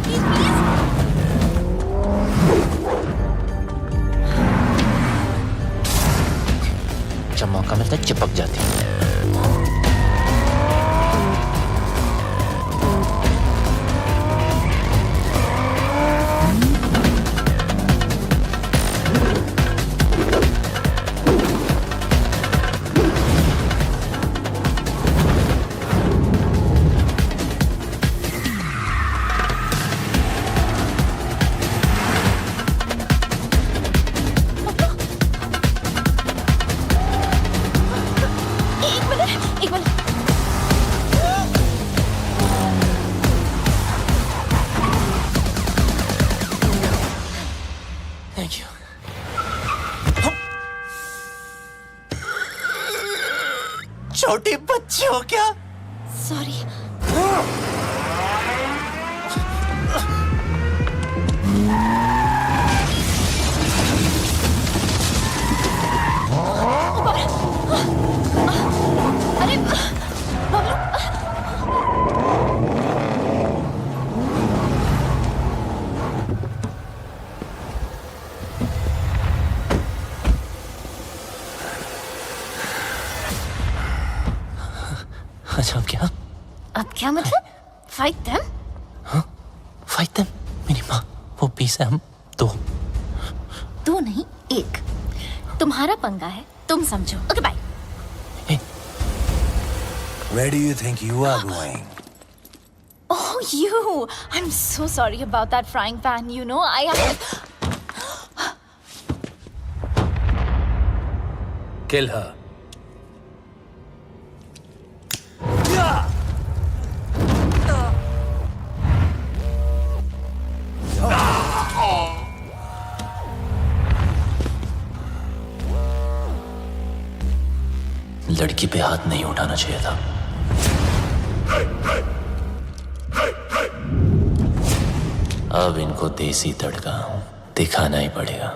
Please. जब मौका मिलता है चिपक जाती है. छोटी बच्ची हो क्या? Sorry. अरे बबलू, अच्छा अब क्या? अब क्या मतलब? Fight them? Fight them? मेरी माँ वो पीस है, हम दो। दो नहीं, एक। तुम्हारा पंगा है, तुम समझो। Okay bye. Where do you think you are going? Oh, you! I'm so sorry about that frying pan. You know, Kill her. लड़की पे हाथ नहीं उठाना चाहिए था। अब इनको देसी तड़का दिखाना ही पड़ेगा।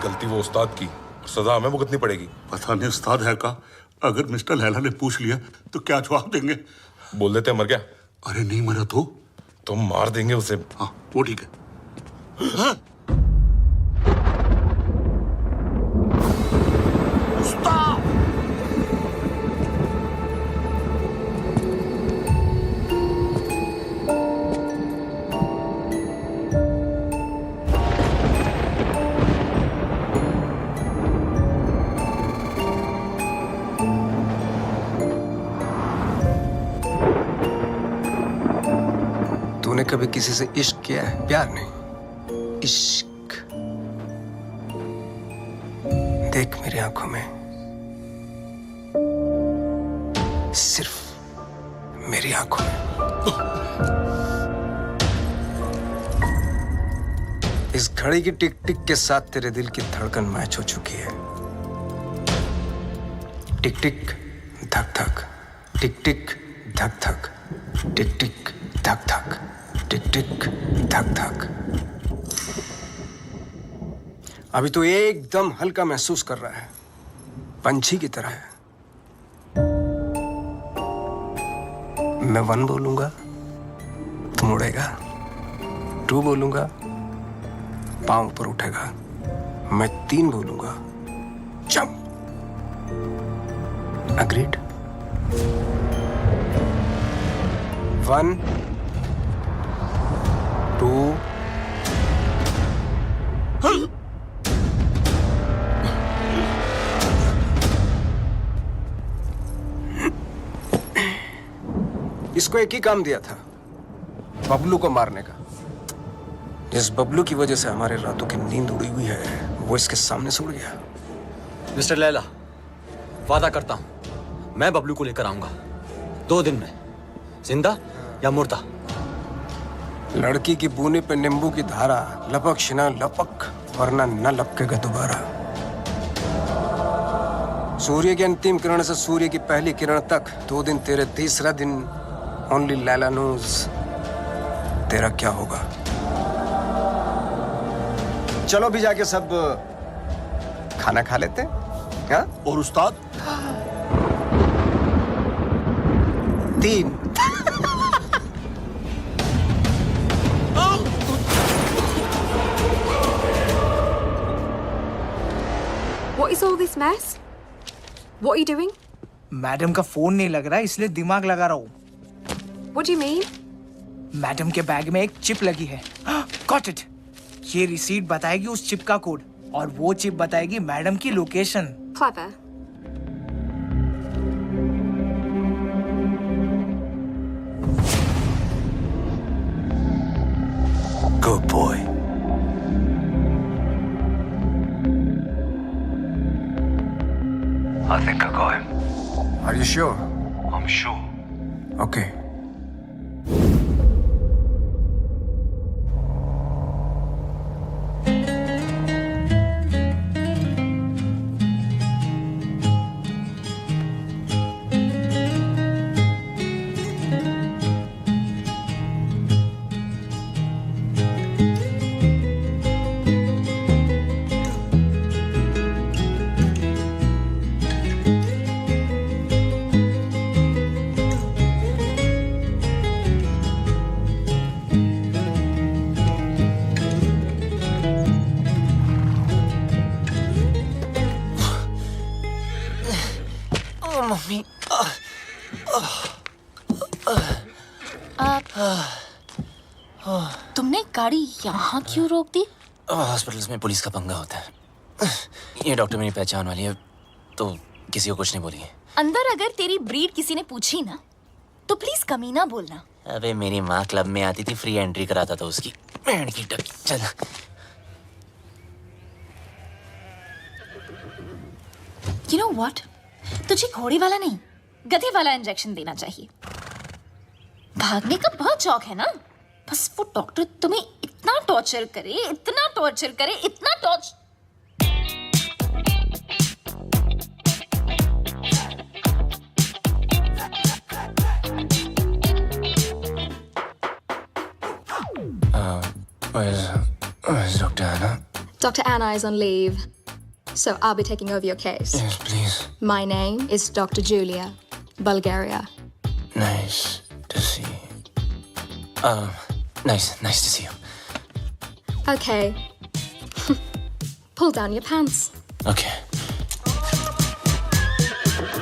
गलती वो उस्ताद की, सजा हमें भुगतनी पड़ेगी। पता नहीं उस्ताद है का, अगर मिस्टर लैला ने पूछ लिया तो क्या जवाब देंगे? बोल देते मर गया। अरे नहीं मरा तो मार देंगे उसे। हाँ वो ठीक है। हाँ? तूने कभी किसी से इश्क किया है? प्यार नहीं, इश्क। देख मेरी आंखों में, सिर्फ मेरी आंखों में। इस घड़ी की टिक टिक के साथ तेरे दिल की धड़कन मैच हो चुकी है। टिक टिक धक धक, टिक टिक धक धक, टिक टिक धक धक, टिक टिक धक धक। अभी तो एकदम हल्का महसूस कर रहा है, पंछी की तरह है। मैं 1 बोलूंगा, तुम उड़ेगा। 2 बोलूंगा, पांव ऊपर उठेगा। मैं 3 बोलूंगा, जंप। अग्रीड? 1 2 इसको एक ही काम दिया था, बबलू को मारने का। जिस बबलू की वजह से हमारे रातों की नींद उड़ी हुई है, वो इसके सामने से उड़ गया। मिस्टर लैला, वादा करता हूं मैं बबलू को लेकर आऊंगा 2 दिन में, जिंदा या मुर्दा। लड़की की बूने पे नींबू की धारा, लपक शिना लपक, वरना न लपकेगा दोबारा। सूर्य की अंतिम किरण से सूर्य की पहली किरण तक 2 दिन तेरे, तीसरा दिन ओनली लैला नोज तेरा क्या होगा। चलो भी जाके सब खाना खा लेते हैं। हाँ? और उस्ताद? 3 What is all this mess? What are you doing? Madam का फोन नहीं लग रहा, इसलिए दिमाग लगा रहा हूँ। What do you mean? Madam के बैग में एक चिप लगी है। Got it. ये रिसीट बताएगी उस चिप का कोड, और वो चिप बताएगी मैडम की location. Clever. Good boy. I think I got him. Are you sure? I'm sure. Okay. Mummy, तुमने गाड़ी यहाँ क्यों रोक दी? हॉस्पिटल्स में पुलिस का पंगा होता है। ये डॉक्टर मेरी पहचान वाली है, तो किसी को कुछ नहीं बोलिए। अंदर अगर तेरी ब्रीड किसी ने पूछी ना, तो प्लीज कमीना बोलना। अबे मेरी माँ क्लब में आती थी, फ्री एंट्री कराता था उसकी। बैंड की टक, चल। You know what? तुझे घोड़े वाला नहीं, गधे वाला इंजेक्शन देना चाहिए। भागने का बहुत शौक है ना? बस वो डॉक्टर तुम्हें इतना टॉर्चर करे, इतना टॉर्चर करे, इतना torture. Where's Dr. Anna? Dr. Anna is on leave, so I'll be taking over your case. Yes, please. My name is Dr. Julia, Bulgaria. Nice to see you. Nice to see you. Okay. Pull down your pants. Okay.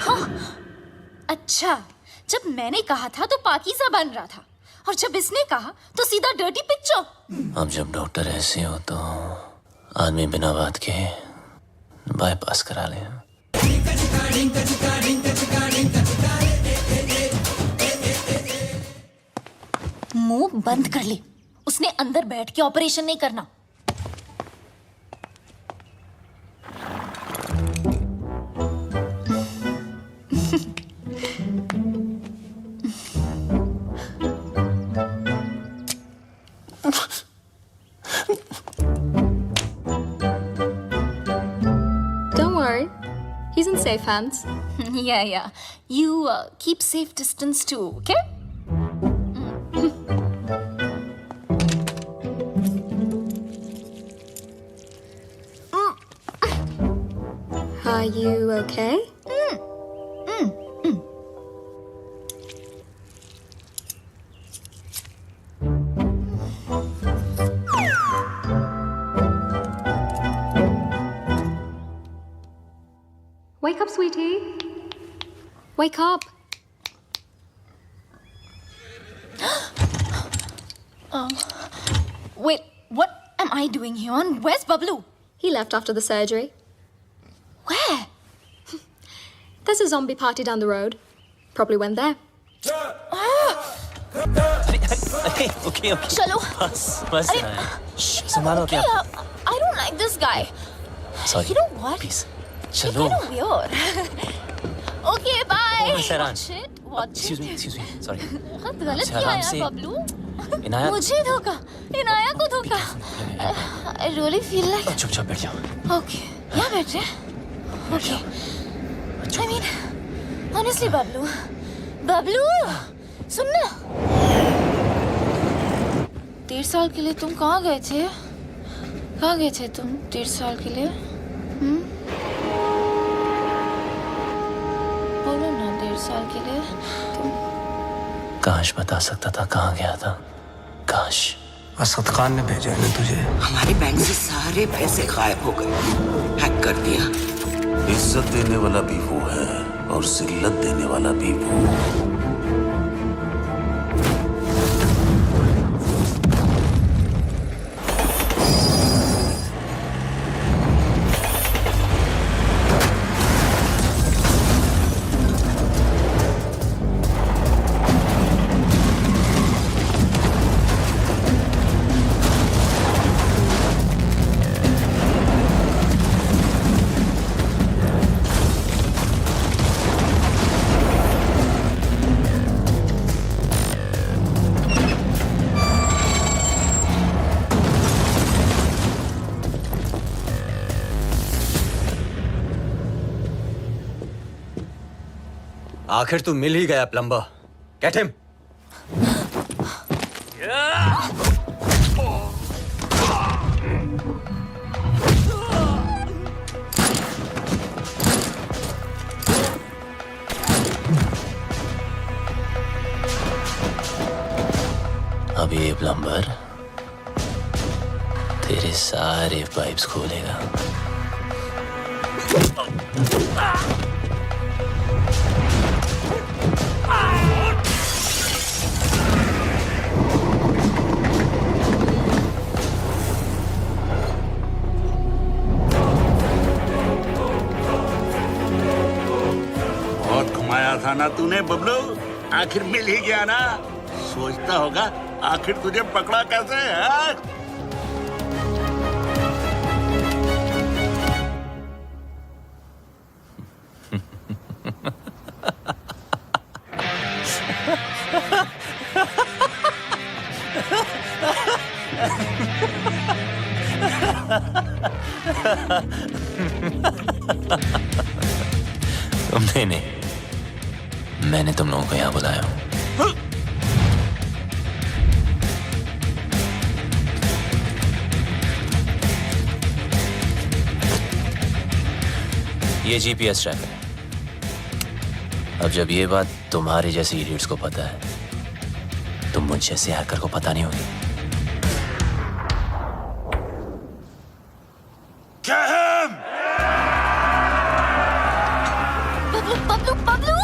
हाँ, अच्छा, जब मैंने कहा था तो पाकीज़ा बन रहा था, और जब इसने कहा तो सीधा डर्टी पिक्चर। अब जब डॉक्टर ऐसे हो तो आदमी बिना बात के बाईपास करा ले। मुंह बंद कर ले, उसने अंदर बैठ के ऑपरेशन नहीं करना। safe hands. Yeah. You keep safe distance too, okay? Are you okay? Wake up, sweetie. Wake up. Wait, what am I doing here? And where's Bablu? He left after the surgery. Where? There's a zombie party down the road. Probably went there. Okay. Chalo. बस संभालो क्या? I don't like this guy. Sorry. You know what? Please. You're चलो. kind of weird. Okay, bye. Sairan. Watch Excuse me. Sorry. बहुत गलत किया Sairan यार से- बबलू. इनाया मुझे धोखा, इनाया को धोखा. I really feel like. चुपचाप बैठ जाओ. Okay. यहाँ बैठ रहे? Okay. I mean, honestly, Bablu, सुन ना. 1.5 साल के लिए तुम कहाँ गए थे? कहाँ गए थे तुम 1.5 साल के लिए? बोलो ना 1.5 साल के लिए तुम. काश बता सकता था कहाँ गया था. काश. असद खान ने भेजा है तुझे. हमारे बैंक से सारे पैसे गायब हो गए. हैक कर दिया. इज्जत देने वाला भी वो है और जिल्लत देने वाला भी वो. आखिर तू मिल ही गया प्लम्बर. Get him. अब ये प्लम्बर तेरे सारे पाइप्स खोलेगा. बहुत घुमाया था ना तूने बबलू. आखिर मिल ही गया ना. सोचता होगा आखिर तुझे पकड़ा कैसे है? तुमने नहीं, मैंने तुम लोगों को यहाँ बुलाया हूँ. ये जीपीएस ट्रैकर है. अब जब ये बात तुम्हारे जैसे इडियट्स को पता है, तुम मुझ जैसे हैकर को पता नहीं होगी. Bablu.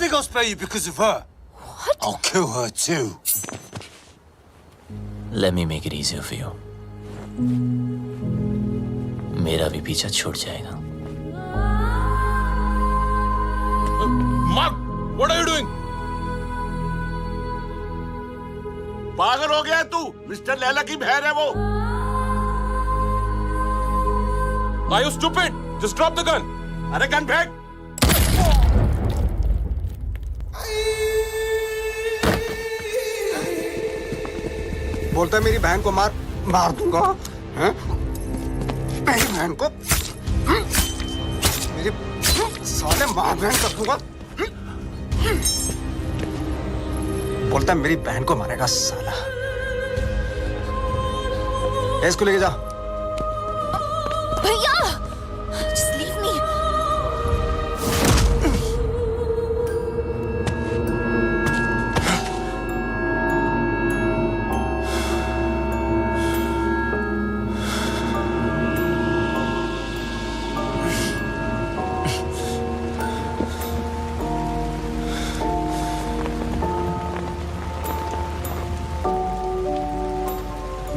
think I'll spare you because of her. What? I'll kill her too. Let me make it easier for you. मेरा भी पीछा छूट जाएगा. Mark, what are you doing? पागल हो गया तू? मिस्टर लैला की बहन है वो. Are you stupid? Just drop the gun. अरे गन फेंक. बोलता है मेरी बहन को मार दूंगा. हैं? मेरी बहन को मेरी साले मार बहन कर दूंगा. बोलता है मेरी बहन को मारेगा साला. इसको लेके जा. भैया, just leave me.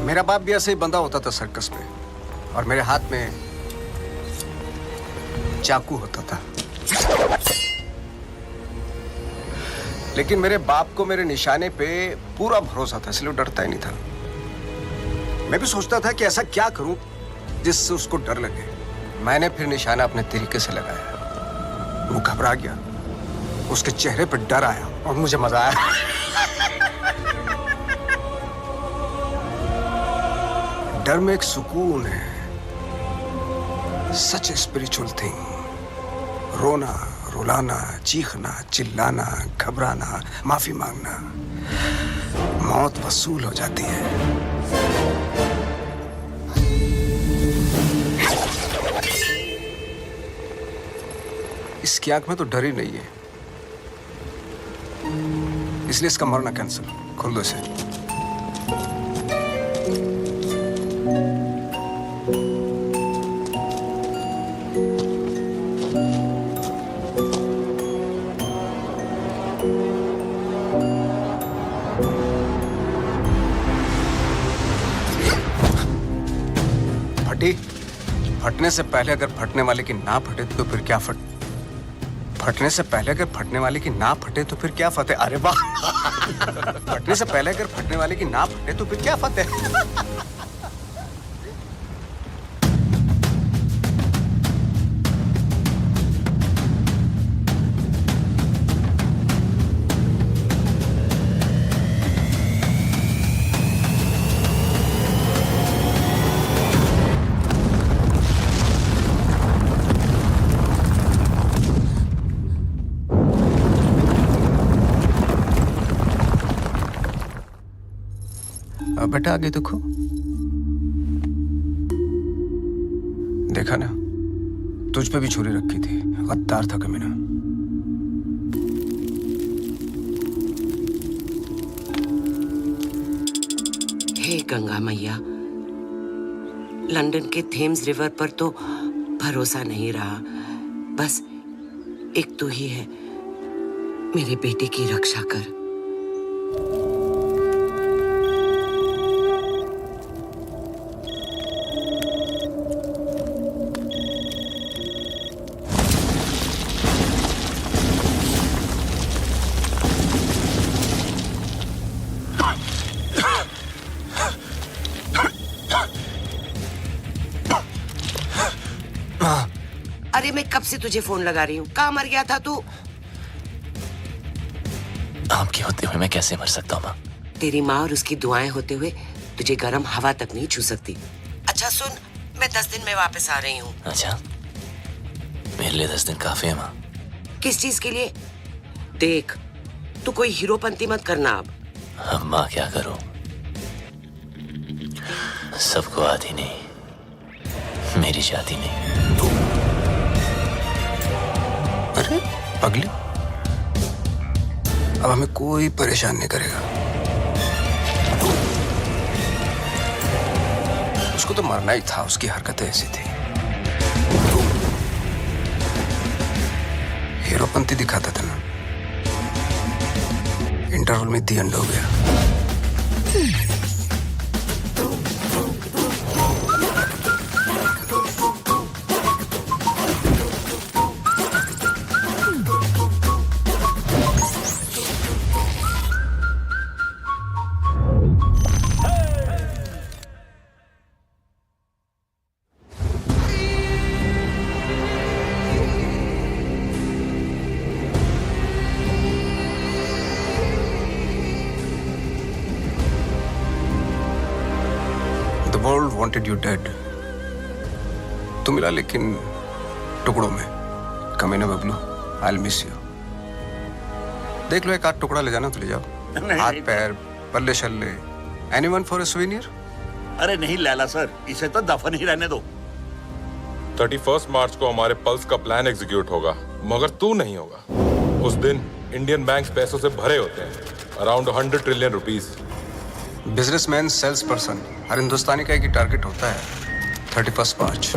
मेरा बाप भी ऐसे ही बंधा होता था सर्कस में, और मेरे हाथ में चाकू होता था. लेकिन मेरे बाप को मेरे निशाने पे पूरा भरोसा था, इसलिए डरता ही नहीं था. मैं भी सोचता था कि ऐसा क्या करूं जिससे उसको डर लगे. मैंने फिर निशाना अपने तरीके से लगाया. वो घबरा गया, उसके चेहरे पर डर आया और मुझे मजा आया. डर में एक सुकून है. सच ए स्पिरिचुअल थिंग. रोना, रुलाना, चीखना, चिल्लाना, घबराना, माफी मांगना, मौत वसूल हो जाती है. इसकी आंख में तो डर ही नहीं है, इसलिए इसका मरना कैंसिल. खोल दो इसे. फटने से पहले अगर फटने वाले की ना फटे तो फिर क्या फटने से पहले अगर फटने वाले की ना फटे तो फिर क्या फतेह. अरे वाह. फटने से पहले अगर फटने वाले की ना फटे तो फिर क्या फतेह. बेटा आगे देखो. देखा ना, तुझ पे भी छुरी रखी थी. गद्दार था कमीना. हे गंगा मैया, लंदन के थेम्स रिवर पर तो भरोसा नहीं रहा. बस एक तू ही है. मेरे बेटे की रक्षा कर. अरे मैं कब से तुझे फोन लगा रही हूँ. कहाँ मर गया था तू? आपके होते हुए मैं कैसे मर सकता हूँ माँ? तेरी माँ और उसकी दुआएं होते हुए तुझे गर्म हवा तक नहीं छू सकती. अच्छा सुन, मैं 10 दिन में वापस आ रही हूँ. अच्छा, मेरे लिए 10 दिन काफी है माँ. किस चीज के लिए? देख, तू कोई हीरोपंती मत करना अब. अब माँ क्या करूँ? सबको आती नहीं, मेरी जाती नहीं. अरे पगली, अब हमें कोई परेशान नहीं करेगा. उसको तो मरना ही था, उसकी हरकतें ऐसी थी. हीरोपंती दिखाता था ना, इंटरवल में दी एंड हो गया। The world wanted you dead. तू मिला लेकिन टुकड़ों में। कमीना बबलू, I'll miss you. देख लो एक आध टुकड़ा ले जाना तो ले जाओ। हाथ पैर, पल्ले शल्ले, anyone for a souvenir? अरे नहीं लैला सर, इसे तो दफन ही रहने दो। 31 मार्च को हमारे पल्स का प्लान एग्जीक्यूट होगा, मगर तू नहीं होगा। उस दिन इंडियन बैंक पैसों से भरे होते हैं, around 100 trillion rupees. Businessman, sales person, हर हिंदुस्तानी का एक ही टारगेट होता है। 31 मार्च।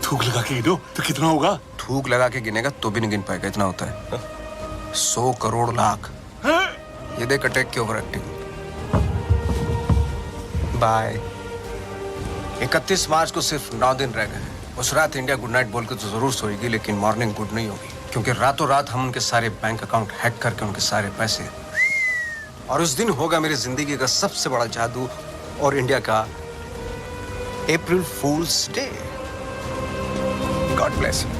थूक लगा के गिनो तो कितना होगा? थूक लगा के गिनेगा तो भी नहीं गिन पाएगा, इतना होता है। 100 करोड़ लाख। ये देख अटैक की ओवर एक्टिंग। बाय। 31 मार्च को सिर्फ 9 दिन रह गए। उस रात इंडिया गुड नाइट बोल के तो जरूर सोएगी, लेकिन मॉर्निंग गुड नहीं होगी, क्योंकि रातों रात हम उनके सारे बैंक अकाउंट हैक करके उनके सारे पैसे, और उस दिन होगा मेरी जिंदगी का सबसे बड़ा जादू और इंडिया का अप्रैल फूल्स डे। God bless you.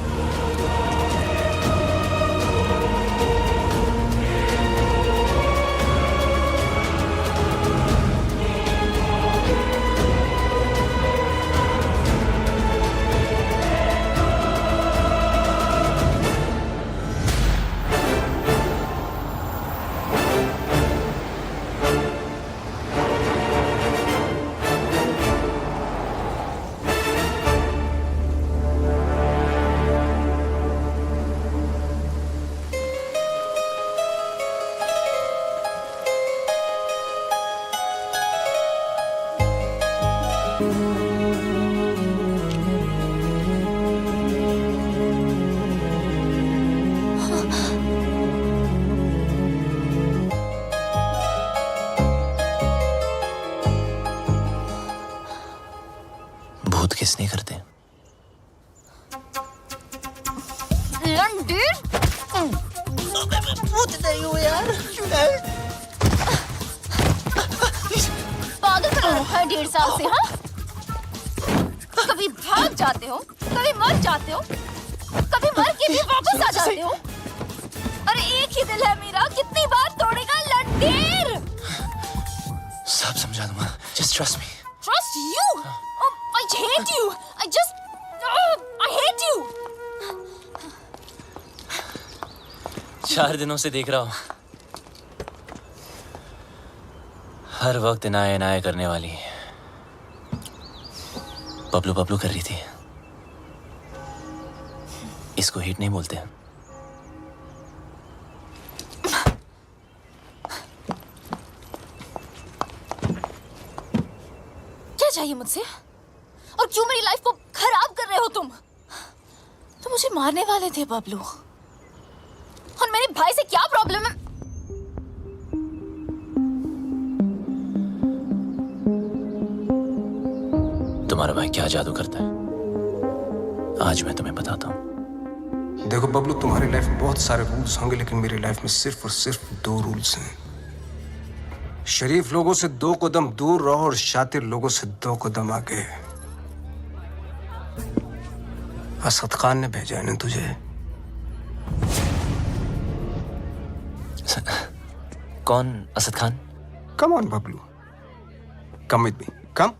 भूत किस नहीं करते? भूत नहीं हूँ यार। पागल बना रखा है 1.5 साल से। हाँ, कभी भाग जाते हो, कभी मर जाते हो, कभी मर के भी वापस आ जाते हो। अरे एक ही दिल है मेरा, कितनी बार तोड़ेगा लंडेर? सब समझा दूंगा, just trust me. Trust you? I hate you. I hate you. 4 दिनों से देख रहा हूं, हर वक्त इनाय इनाय करने वाली बबलू बबलू कर रही थी। इसको हिट नहीं बोलते। क्या चाहिए मुझसे? और क्यों मेरी लाइफ को खराब कर रहे हो तुम? तो मुझे मारने वाले थे बबलू, और मेरे भाई से क्या प्रॉब्लम है? तुम्हारा भाई क्या जादू करता है, आज मैं तुम्हें बताता हूं। देखो बबलू, तुम्हारी लाइफ में बहुत सारे रूल्स होंगे, लेकिन मेरी लाइफ में सिर्फ और सिर्फ 2 रूल्स हैं। शरीफ लोगों से 2 कदम दूर रहो और शातिर लोगों से 2 कदम आगे। असद खान ने भेजा है ना तुझे? कौन Asad Khan? Come on Bablu, come with me, come.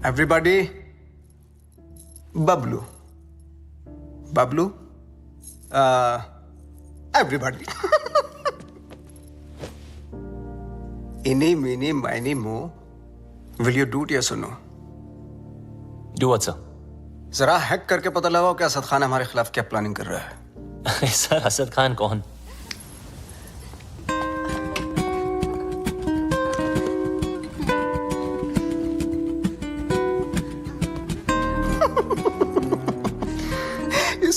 Everybody, Bablu, Bablu, everybody. इनी मीनी माइनी मो, will you do it yes और नो? Do what sir? जरा हैक करके पता लगाओ कि असद खान हमारे खिलाफ क्या प्लानिंग कर रहा है। अरे सर, असद खान कौन?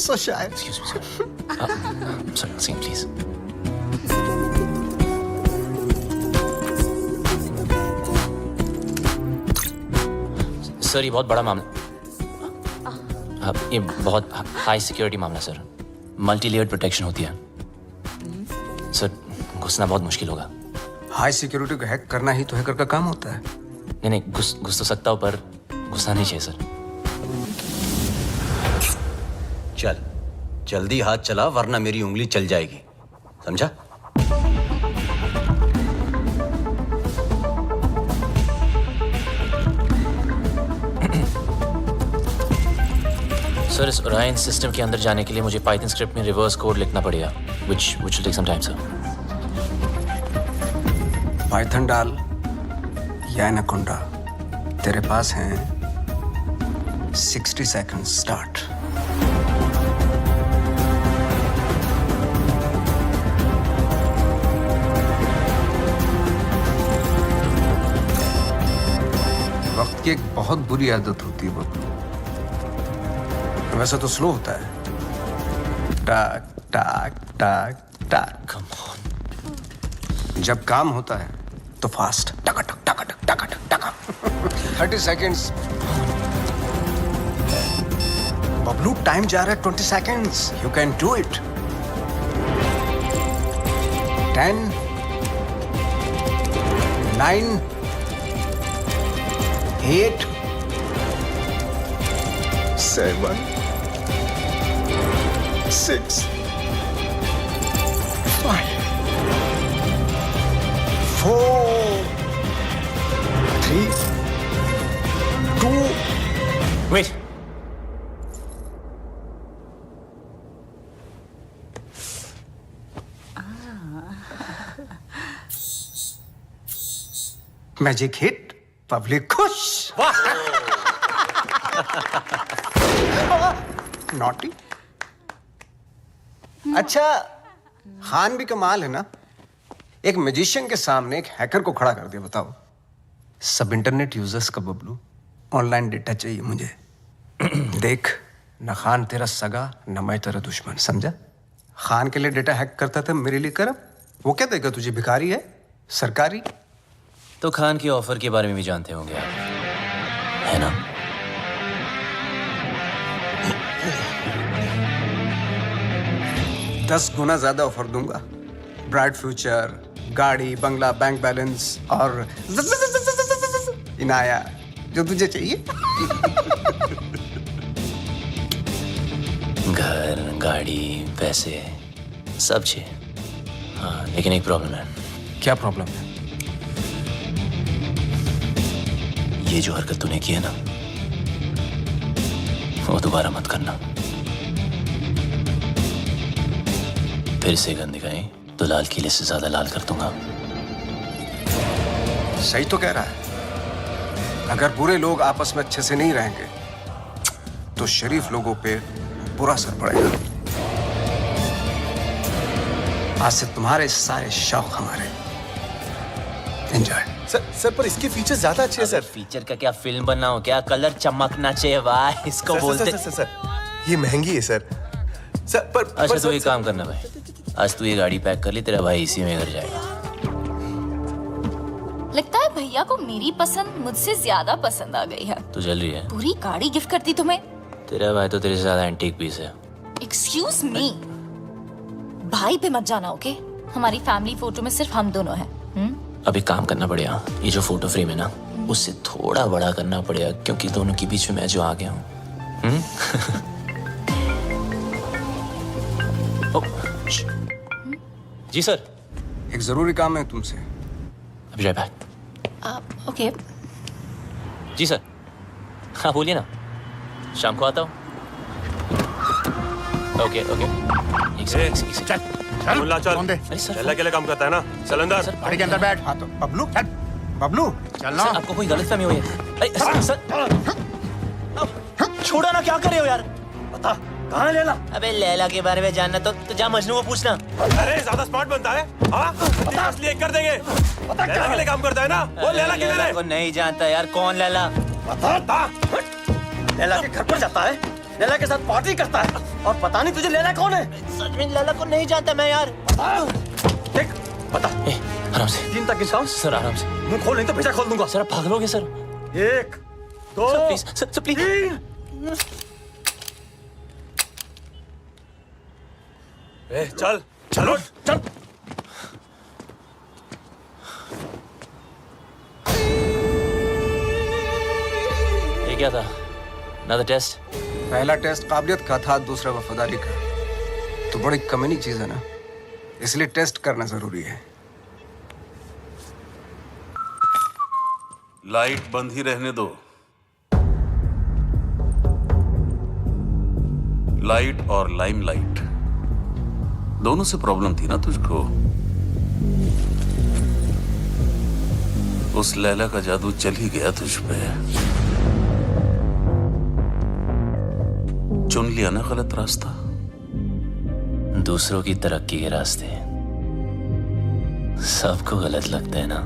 so shy. Excuse me, sir. Sorry, one second, please. Sir ये बहुत बड़ा मामला, ये बहुत हाई सिक्योरिटी मामला सर, मल्टी लेयर्ड प्रोटेक्शन होती है सर, घुसना बहुत मुश्किल होगा। हाई सिक्योरिटी को हैक करना ही तो हैकर का काम होता है। नहीं नहीं, घुस तो सकता हूँ पर घुसना नहीं चाहिए सर। चल जल्दी हाथ चला वरना मेरी उंगली चल जाएगी, समझा? सर इस ओरायन सिस्टम के अंदर जाने के लिए मुझे पाइथन स्क्रिप्ट में रिवर्स कोड लिखना पड़ेगा, which will take some time, sir. Python डाल या एनाकोंडा, तेरे पास हैं 60 सेकंड्स स्टार्ट। वक्त की एक बहुत बुरी आदत होती है बब्लू, वैसे तो स्लो होता है, टाक टाक टाक टाक। Come on. जब काम होता है तो फास्ट, टका टक टका टक टका टक टका। 30 सेकंड्स। बबलू टाइम जा रहा है 20 seconds, you can do it. 10 9 8 7 6 5 4 3 2 Wait. Magic hit, public खुश। नॉटी। अच्छा, खान भी कमाल है ना, एक मैजिशियन के सामने एक हैकर को खड़ा कर दिया। बताओ, सब इंटरनेट यूजर्स का बबलू, ऑनलाइन डेटा चाहिए मुझे। देख, न खान तेरा सगा न मैं तेरा दुश्मन, समझा? खान के लिए डेटा हैक करता था, मेरे लिए कर। वो क्या देगा तुझे, भिखारी है सरकारी? तो खान की ऑफर के बारे में भी जानते होंगे आप, है ना? दस गुना ज्यादा ऑफर दूंगा, ब्राइट फ्यूचर, गाड़ी, बंगला, बैंक बैलेंस और इनाया, जो तुझे चाहिए। घर, गाड़ी, पैसे सब चाहिए। हाँ, लेकिन एक प्रॉब्लम है। क्या प्रॉब्लम है? ये जो हरकत तूने की है ना, वो दोबारा मत करना। फिर से गंद दिखाई तो लाल किले से ज्यादा लाल कर दूंगा। सही तो कह रहा है। अगर बुरे लोग आपस में अच्छे से नहीं रहेंगे तो शरीफ लोगों पे बुरा असर पड़ेगा। आज से तुम्हारे सारे शौक हमारे। एंजॉय। सर पर इसके फीचर्स ज्यादा अच्छे हैं सर। फीचर का क्या, फिल्म बना हो क्या? कलर चमकना चाहिए वाह, इसको बोलते। सर ये महंगी है सर। सर पर अच्छा तो ये काम करना भाई, आज तू ये गाड़ी पैक कर ली, तेरा भाई इसी में घर जाएगा। लगता है भैया को मेरी पसंद मुझसे ज्यादा पसंद आ गई है। तू जल रही है? पूरी गाड़ी गिफ्ट करती तुम्हें। तेरा भाई तो तेरे से ज्यादा एंटीक पीस है। एक्सक्यूज मी, भाई पे मत जाना ओके? हमारी फैमिली फोटो में सिर्फ हम दोनों हैं। अभी काम करना पड़ेगा, ये जो फोटो फ्रेम है ना उससे थोड़ा बड़ा करना पड़ेगा, क्योंकि दोनों के बीच में मैं जो आ गया हूँ। जी सर। एक जरूरी काम है तुमसे। अभी राइट बैक। ओके। जी सर। हाँ बोलिए ना, शाम को आता हूँ। Okay okay. चल चल अकेले काम करता है ना, चल अंदर। गाड़ी के अंदर बैठ। हाँ तो बबलू चल, बबलू चल ना। आपको कोई गलतफहमी हुई है? सर छोड़ो ना, क्या कर रहे हो यार? बता कहाँ है लैला? अबे लैला के बारे में जानना तो जा मजनू को पूछना। अरे ज्यादा स्मार्ट बनता है, हाँ? असली कर देंगे। लैला के लिए काम करता है ना, वो लैला के लिए। को नहीं जानता यार, कौन लैला? बता। लैला के घर पर जाता है, लैला के साथ पार्टी करता है। और पता नहीं तुझे लैला कौन है? सच में लैला को नहीं जानता मैं यार। देख बता। आराम से। 3 तक गिनता हूं। सर आराम से। मुंह खोल नहीं तो भेजा खोल दूंगा। सर आप पागलोगे sir. 1 2 sir please sir please. 3। चल चलो चल। ये क्या था? Another test? पहला टेस्ट काबिलियत का था, दूसरा वफादारी का। तो बड़ी कमीनी चीज है ना, इसलिए टेस्ट करना जरूरी है। लाइट बंद ही रहने दो। लाइट और लाइमलाइट दोनों से प्रॉब्लम थी ना तुझको। उस लैला का जादू चल ही गया तुझ पे। चुन लिया ना गलत रास्ता। दूसरों की तरक्की के रास्ते सबको गलत लगते हैं ना।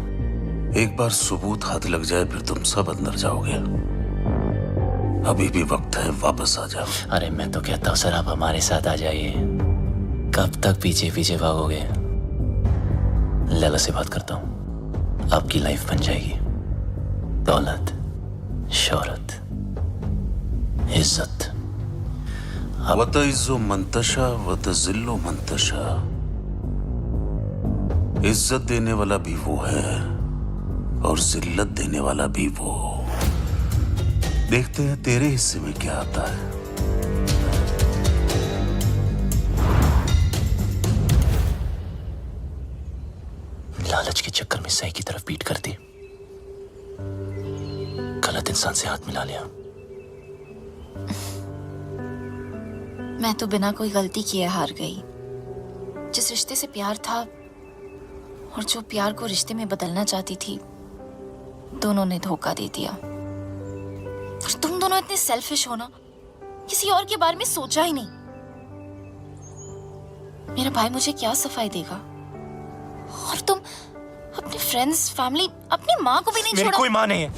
एक बार सबूत हाथ लग जाए फिर तुम सब अंदर जाओगे। अभी भी वक्त है, वापस आ जाओ। अरे मैं तो कहता हूँ सर आप हमारे साथ आ जाइए। कब तक पीछे पीछे भागोगे? लैला से बात करता हूँ, आपकी लाइफ बन जाएगी। दौलत, शोहरत, इज्जत। वतइज़्ज़ु मंतशा वतज़िल्लु मंतशा। इज्जत देने वाला भी वो है और जिल्लत देने वाला भी वो। देखते हैं तेरे हिस्से में क्या आता है। लालच के चक्कर में सही की तरफ पीट कर दी, गलत इंसान से हाथ मिला लिया। मैं तो बिना कोई गलती किए हार गई। जिस रिश्ते से प्यार था और जो प्यार को रिश्ते में बदलना चाहती थी, दोनों ने धोखा दे दिया। पर तुम दोनों इतने सेल्फिश हो ना, किसी और के बारे में सोचा ही नहीं। मेरा भाई मुझे क्या सफाई देगा, और तुम अपने फ्रेंड्स, फैमिली, अपनी माँ को भी नहीं छोड़ा। मेरी कोई माँ नहीं है।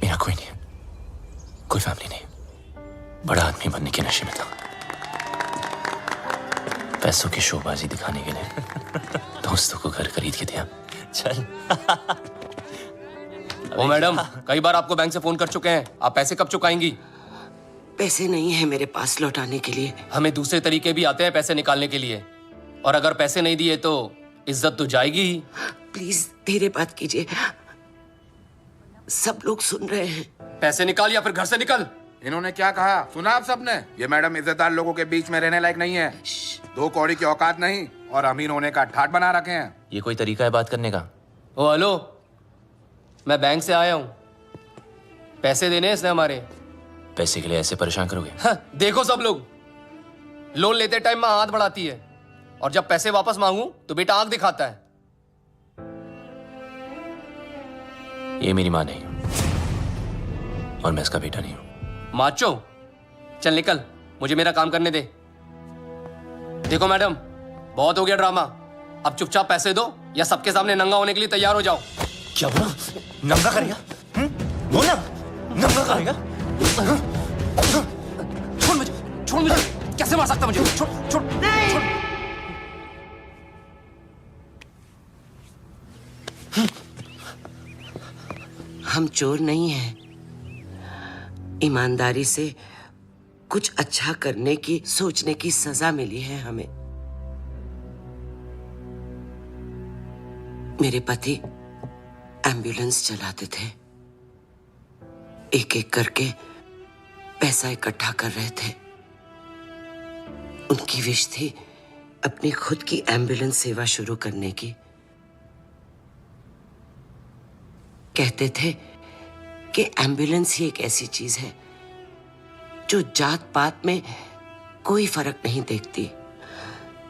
मेरा कोई नहीं, कोई फैमिली नहीं। बड़ा आदमी बनने के नशे में था, पैसों की शोबाजी दिखाने के लिए दोस्तों को घर खरीद के दिया। चल। ओ मैडम, कई बार आपको बैंक से फोन कर चुके हैं, आप पैसे कब चुकाएंगी? पैसे नहीं है मेरे पास लौटाने के लिए। हमें दूसरे तरीके भी आते हैं पैसे निकालने के लिए, और अगर पैसे नहीं दिए तो इज्जत तो जाएगी ही। प्लीज धीरे बात कीजिए, सब लोग सुन रहे हैं। पैसे निकाल या फिर घर से निकल। इन्होंने क्या कहा सुना आप सबने? ये मैडम इज्जतदार लोगों के बीच में रहने लायक नहीं है। 2 कौड़ी की औकात नहीं और अमीर होने का ठाट बना रखे हैं। ये कोई तरीका है बात करने का? ओ हेलो, मैं बैंक से आया हूँ, पैसे देने इसने हमारे। पैसे के लिए ऐसे परेशान करोगे? हाँ, देखो सब लोग लोन लेते टाइम माँ हाथ बढ़ाती है, और जब पैसे वापस मांगू तो बेटा आंख दिखाता है। ये मेरी माँ नहीं और मैं इसका बेटा नहीं हूं। माचो, चल निकल, मुझे मेरा काम करने दे। देखो मैडम, बहुत हो गया ड्रामा, अब चुपचाप पैसे दो या सबके सामने नंगा होने के लिए तैयार हो जाओ। क्या बोला? नंगा करेगा? बोला नंगा करेगा? छोड़ मुझे, छोड़ मुझे। कैसे मार सकता मुझे? छोड़ छोड़ छोड़। हम चोर नहीं हैं। ईमानदारी से कुछ अच्छा करने की, सोचने की सजा मिली है हमें। मेरे पति एम्बुलेंस चलाते थे, एक एक करके पैसा इकट्ठा कर रहे थे। उनकी विश थी अपनी खुद की एम्बुलेंस सेवा शुरू करने की। कहते थे कि एम्बुलेंस ही एक ऐसी चीज है जो जात पात में कोई फर्क नहीं देखती।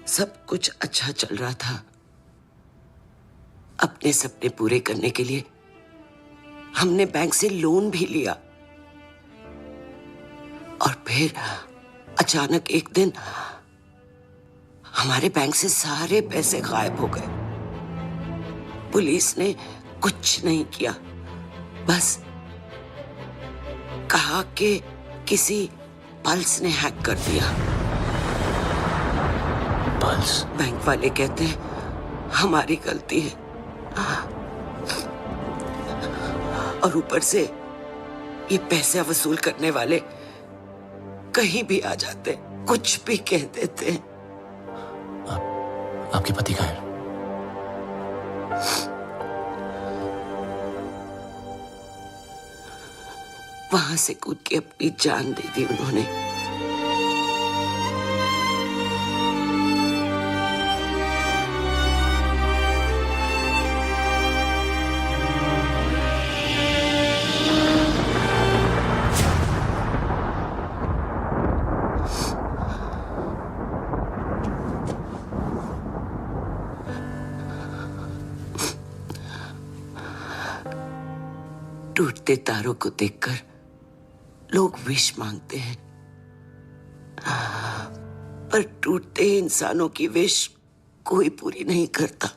सब कुछ अच्छा चल रहा था। अपने सपने पूरे करने के लिए हमने बैंक से लोन भी लिया, और फिर अचानक एक दिन हमारे बैंक से सारे पैसे गायब हो गए। पुलिस ने कुछ नहीं किया, बस कहा कि किसी पल्स ने हैक कर दिया। पल्स? बैंक वाले कहते हैं हमारी गलती है, और ऊपर से ये पैसे वसूल करने वाले कहीं भी आ जाते, कुछ भी कह देते हैं। आपके पति कहाँ हैं? वहां से कूद के अपनी जान दे दी उन्होंने। टूटते तारों को देखकर लोग विश मांगते हैं, पर टूटते इंसानों की विश कोई पूरी नहीं करता।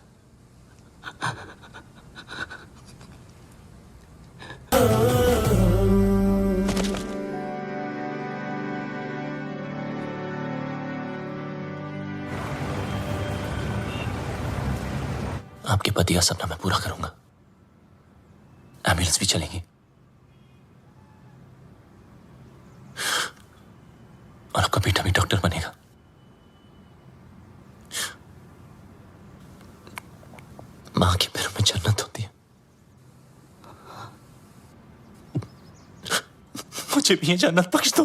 आपके पति का सपना मैं पूरा करूंगा। एम्बुलेंस भी चलेगी और आपका बेटा भी डॉक्टर बनेगा। मां के पैरों में जन्नत होती है। मुझे भी ये जन्नत बख्श दो।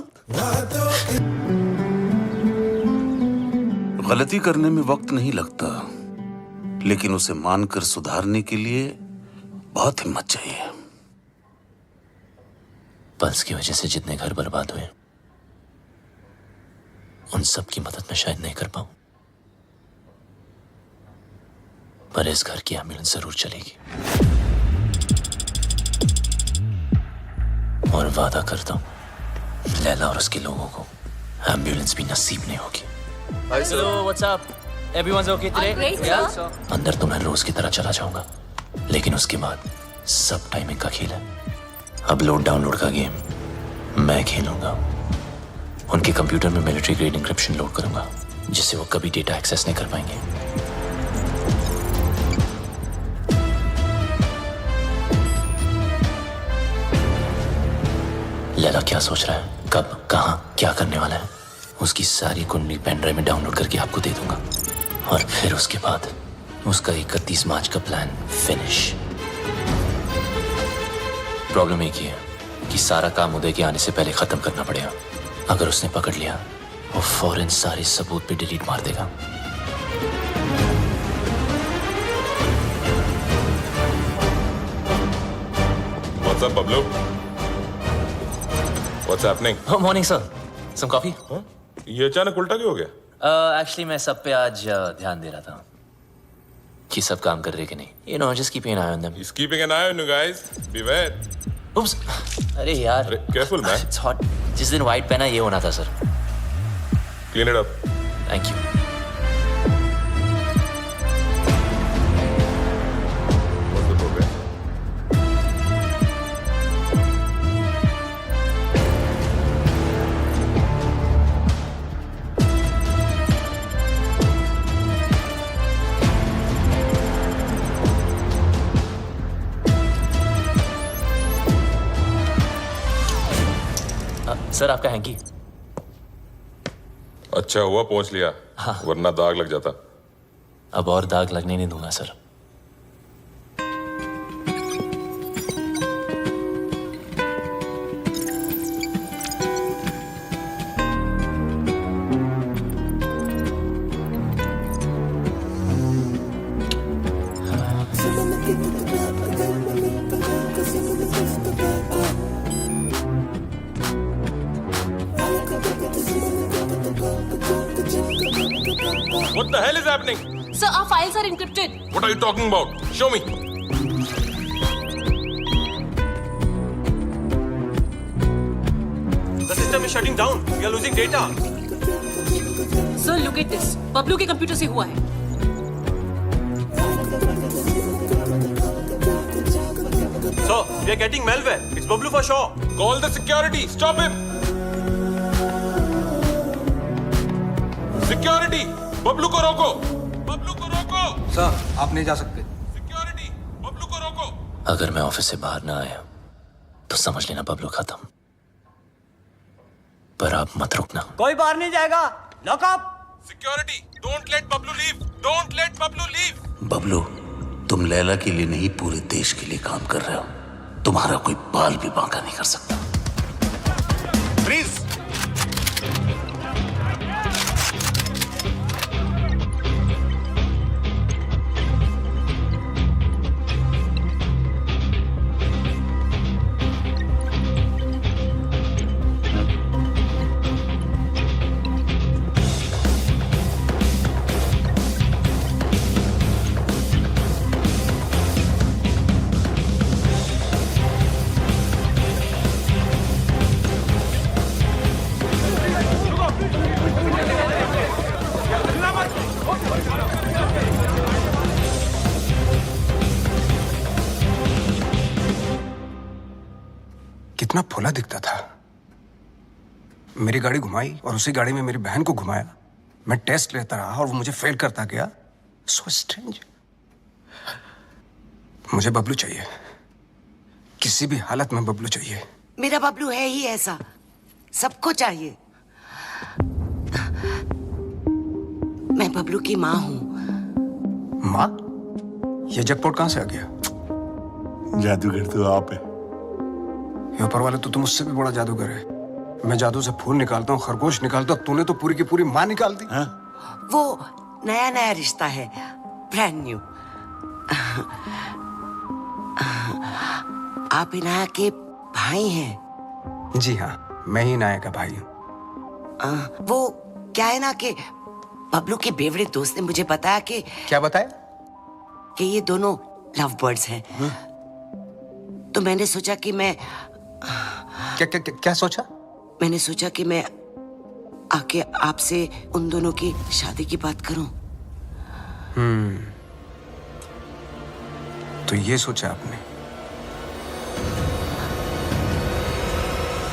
गलती करने में वक्त नहीं लगता, लेकिन उसे मानकर सुधारने के लिए बहुत हिम्मत चाहिए। पल्स की वजह से जितने घर बर्बाद हुए उन सब की मदद मैं शायद नहीं कर पाऊं, पर इस घर की एम्बुलेंस जरूर चलेगी। और वादा करता हूं लैला और उसके लोगों को एम्बुलेंस भी नसीब नहीं होगी। Hello, what's up? Everyone's okay today? Great, Yeah. sir. अंदर तो मैं रोज की तरह चला जाऊंगा, लेकिन उसके बाद सब टाइमिंग का खेल है। अपलोड डाउनलोड का गेम मैं खेलूंगा। उनके कंप्यूटर में मिलिट्री ग्रेड इंक्रिप्शन लोड करूंगा, जिससे वो कभी डेटा एक्सेस नहीं कर पाएंगे। लैला क्या सोच रहा है, कब, कहां, क्या करने वाला है, उसकी सारी कुंडली पेन ड्राइव में डाउनलोड करके आपको दे दूंगा। और फिर उसके बाद उसका 31 मार्च का प्लान फिनिश। प्रॉब्लम एक ही है कि सारा काम उदय के आने से पहले खत्म करना पड़ेगा। अगर उसने पकड़ लिया, वो फौरन सारे सबूत पे डिलीट मार देगा। What's up, Bablu? What's happening? Oh, morning, sir. Some coffee? ये अचानक उल्टा क्यों हो गया? Actually, मैं सब पे आज ध्यान दे रहा था कि सब काम कर रहे कि नहीं। You know, just keeping an eye on them. He's keeping an eye on you guys. Beware. Oops. अरे यार। Careful, man. It's hot. जिस दिन white पहना ये होना था, sir. Clean it up. Thank you. What's the progress? Sir आपका hanky. अच्छा हुआ पहुंच लिया, वरना दाग लग जाता। अब और दाग लगने नहीं दूंगा sir. What the hell is happening? Sir, our files are encrypted. What are you talking about? Show me. The system is shutting down. We are losing data. Sir, look at this. Bablu के computer से हुआ है। Sir, we are getting malware. It's Bablu for sure. Call the security. Stop him. Security. Bablu को रोको. बबलू को रोको. Sir, आप नहीं जा सकते. Security. बबलू को रोको. अगर मैं ऑफिस से बाहर ना आया तो समझ लेना बबलू खत्म. पर आप मत रुकना. कोई बाहर नहीं जाएगा. Lock up. Security. Don't let Bablu leave. Don't let Bablu leave. Bablu, तुम लैला के लिए नहीं पूरे देश के लिए काम कर रहे हो. तुम्हारा कोई बाल भी बांका नहीं कर सकता. प्लीज. कितना फुला दिखता था. मेरी गाड़ी घुमाई और उसी गाड़ी में मेरी बहन को घुमाया. मैं टेस्ट लेता रहा और वो मुझे फेल करता गया. So strange. मुझे बबलू चाहिए. किसी भी हालत में बबलू चाहिए. मेरा बबलू है ही ऐसा. सबको चाहिए. मैं बबलू की माँ हूँ. माँ? ये जैकपॉट कहाँ से आ गया? जादूगर तो आप है. ये ऊपर वाले तो तुम मुझसे भी बड़ा जादूगर है. मैं जादू से फूल निकालता हूँ, खरगोश निकालता हूँ. तूने तो पूरी की पूरी माँ निकाल दी. वो नया नया रिश्ता है. Brand new. आप इनाया के भाई हैं? जी हाँ, मैं ही इनाया का भाई हूँ. वो क्या है ना कि बबलू के बेवड़े दोस्त ने मुझे बताया कि. क्या बताया? कि ये दोनों लव बर्ड्स हैं. तो मैंने सोचा कि मैं. क्या सोचा? मैंने सोचा कि मैं आके आपसे उन दोनों की शादी की बात करूं. तो ये सोचा आपने?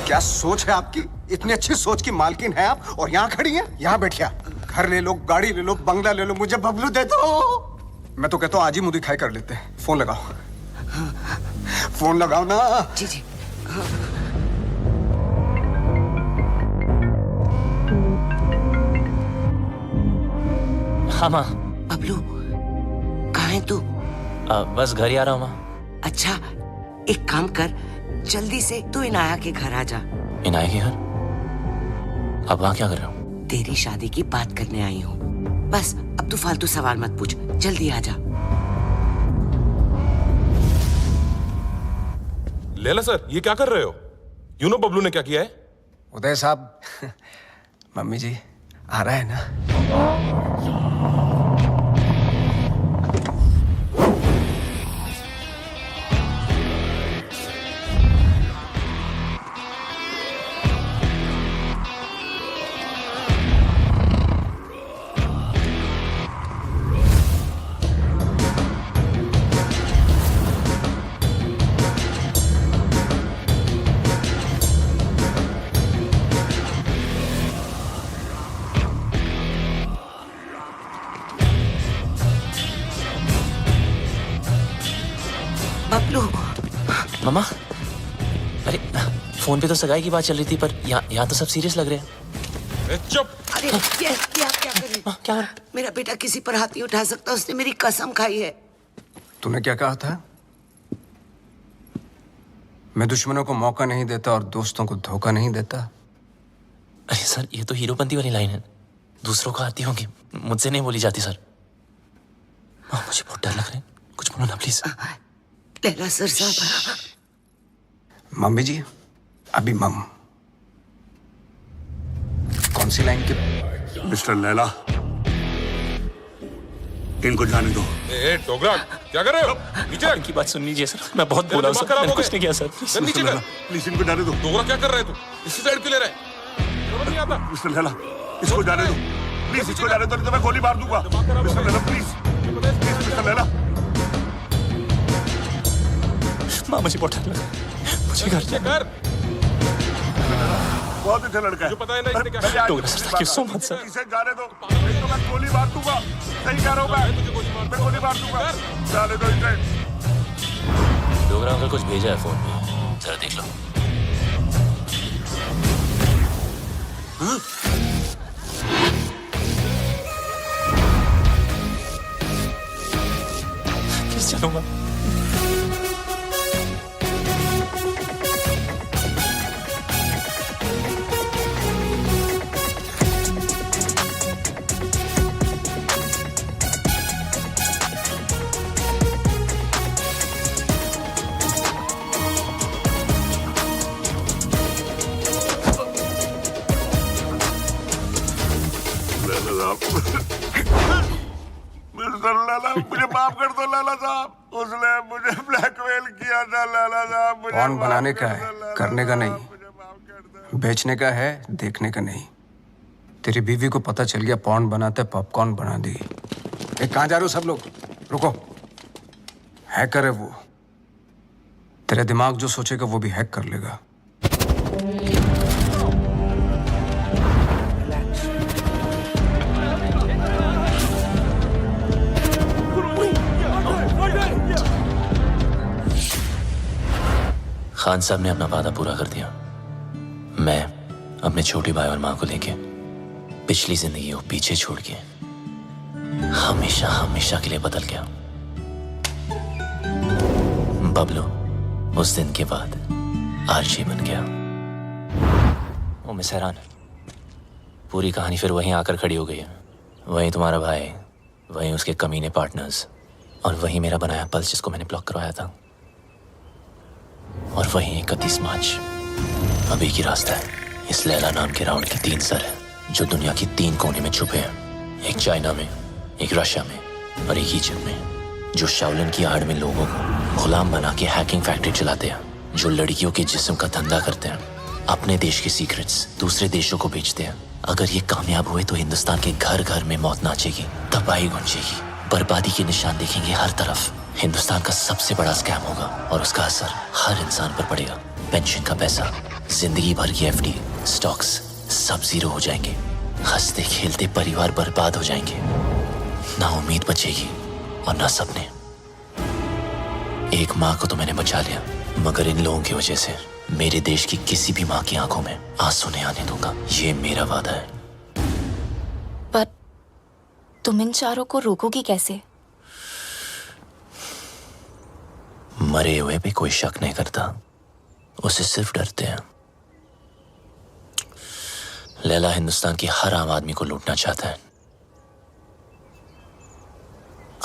क्या सोच है आपकी? इतनी अच्छी सोच की मालकिन है आप और यहाँ खड़ी हैं? यहाँ बैठिया. घर ले लो, गाड़ी ले लो, बंगला ले लो, मुझे बबलू दे दो. मैं तो कहता हूँ आज ही मुंह दिखाई कर लेते हैं. फोन लगाओ. फोन लगाओ ना. जी जी. हाँ माँ. बबलू कहाँ है तू? बस घर ही आ रहा हूँ माँ. अच्छा, एक काम कर, जल्दी से तू इनाया के घर आ जा. इनाया के घर? अब वहाँ क्या कर रहे हो? तेरी शादी की बात करने आई हूँ. बस अब तू फालतू सवाल मत पूछ. जल्दी आ जा. लैला सर, ये क्या कर रहे हो? यू नो बबलू ने क्या किया है? उदय साहब, मम्मी जी आ रहा है ना. मामा, अरे फोन पे तो सगाई की बात चल रही थी, पर यहाँ तो सब सीरियस लग रहे हैं. चुप. अरे ये आप क्या कर रहे? क्या? मेरा बेटा किसी पर हाथ नहीं उठा सकता. उसने मेरी कसम खाई है. तूने क्या कहा था? मैं दुश्मनों को मौका नहीं देता और दोस्तों को धोखा नहीं देता. अरे सर, ये तो हीरोपंती वाली लाइन है. दूसरों को आती होगी, मुझसे नहीं बोली जाती सर. मुझे बहुत डर लग रहा है. कुछ बोलो ना प्लीज. लैला सर साहब. मम्मी जी, अभी मम. कौन सी लाइन के? मिस्टर लैला, इनको जाने दो. ए टोकरा, क्या कर रहे हो? नीचे इनकी बात सुन लीजिए सर. मैं बहुत बोला हूं सर. मैंने कुछ नहीं किया सर. नीचे कर. प्लीज इनको जाने दो. टोकरा, क्या कर रहे है तू? इसी साइड क्यों ले रहा है? समझ नहीं आता. मिस्टर लैला, इसको जाने दो. प्लीज इसको जाने दो, नहीं तो मैं गोली मार दूंगा. Mister Laila, please. Mister Laila. माँ मुझे बहुत डर लगा, मुझे घर जाना। बहुत अच्छा लड़का है। मुझे पता है ना इसने क्या किया। Thank you so much, sir. इसे जाने दो, नहीं तो मैं गोली मार दूंगा। सही कह रहा हूँ मैं गोली मार दूंगा। जाने दो इसे। डोगरा अंकल कुछ भेजा है फोन में, जरा देख लो। किस चलूंगा? मिस्टर लाला, मुझे माफ कर दो लाला साहब। उसने मुझे ब्लैकमेल किया था लाला साहब। कौन बनाने का है, करने का नहीं। बेचने का है, देखने का नहीं। तेरी बीवी को पता चल गया पॉन्ड बनाते पॉपकॉर्न बना दी। कहाँ जा रहे हो सब लोग? रुको। हैकर है वो। तेरा दिमाग जो सोचेगा वो भी हैक कर लेगा। खान साहब ने अपना वादा पूरा कर दिया। मैं अपने छोटे भाई और माँ को लेके पिछली जिंदगी को पीछे छोड़ के हमेशा हमेशा के लिए बदल गया। बबलू उस दिन के बाद आरजी बन गया। ओ मिस हैरान, पूरी कहानी फिर वहीं आकर खड़ी हो गई है। वहीं तुम्हारा भाई, वहीं उसके कमीने पार्टनर्स, और वहीं मेरा बनाया पल्स जिसको मैंने ब्लॉक करवाया था, और वहीं 31 मार्च। अभी की रास्ता है। इस लैला नाम के राउंड के 3 सर हैं जो दुनिया की 3 कोने में छुपे हैं। एक चाइना में, एक रशिया में और एक इजिप्ट में, जो शाओलिन की आड़ में लोगों को गुलाम बना के हैकिंग फैक्ट्री चलाते हैं, जो लड़कियों के जिस्म का धंधा करते हैं, अपने देश के सीक्रेट्स दूसरे देशों को बेचते हैं। अगर ये कामयाब हुए तो हिंदुस्तान के घर घर में मौत नाचेगी, तबाही गूंजेगी, बर्बादी के निशान देखेंगे हर तरफ। हिंदुस्तान का सबसे बड़ा स्कैम होगा और उसका असर हर इंसान पर पड़ेगा। पेंशन का पैसा, जिंदगी भर की एफडी, स्टॉक्स सब जीरो हो जाएंगे। हंसते खेलते परिवार बर्बाद हो जाएंगे। ना उम्मीद बचेगी और ना सपने। एक माँ को तो मैंने बचा लिया, मगर इन लोगों की वजह से मेरे देश की किसी भी माँ की आंखों में आंसू नहीं आने दूंगा। ये मेरा वादा है। पर तुम इन चारों को रोकोगी कैसे? मरे हुए पे कोई शक नहीं करता, उसे सिर्फ डरते हैं। लैला हिंदुस्तान की हर आम आदमी को लूटना चाहता है।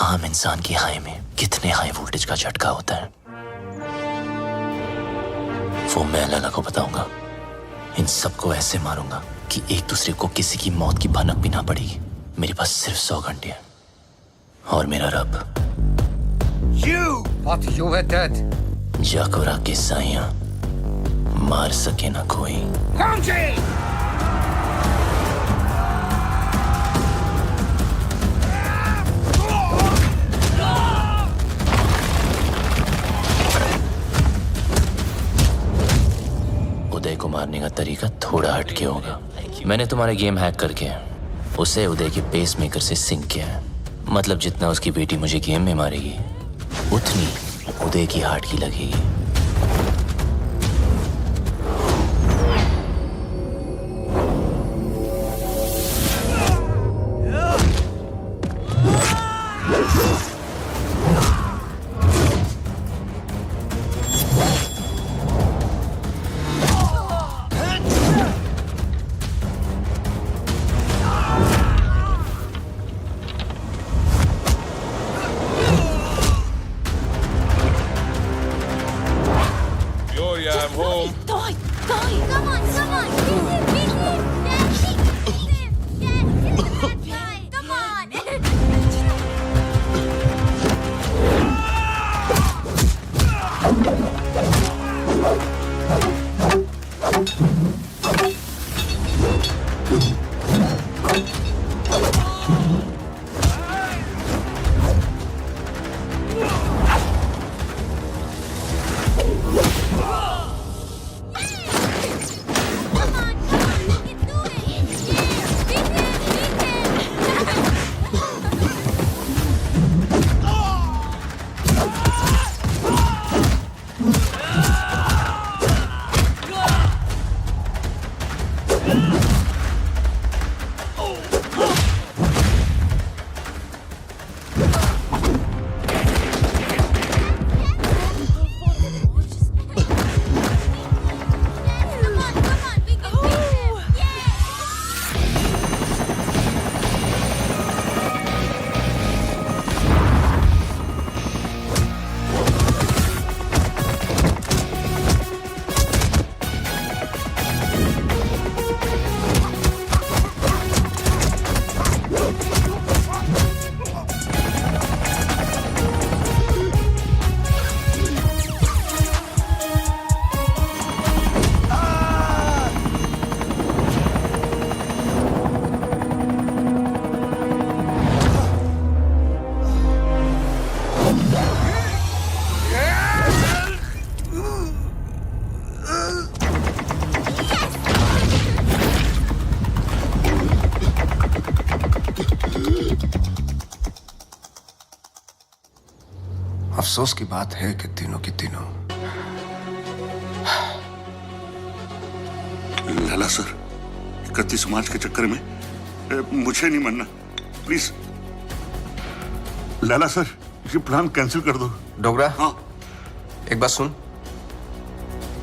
आम इंसान की हाई में कितने हाई वोल्टेज का झटका होता है वो मैं लैला को बताऊंगा। इन सबको ऐसे मारूंगा कि एक दूसरे को किसी की मौत की भनक भी ना पड़ेगी। मेरे पास सिर्फ 100 घंटे हैं और मेरा रब जाकोरा के साइयां मार सके ना कोई। उदय को मारने का तरीका थोड़ा हटके होगा। मैंने तुम्हारे गेम हैक करके उसे उदय के पेस मेकर से सिंक किया है। मतलब जितना उसकी बेटी मुझे गेम में मारेगी उतनी उदय की हार्ट की लगेगी। अफसोस की बात है कि तीनों की तीनों। लाला सर, 31 मार्च के चक्कर में मुझे नहीं मरना, प्लीज। लाला सर, ये प्लान कैंसिल कर दो। डोगरा, हाँ, एक बात सुन।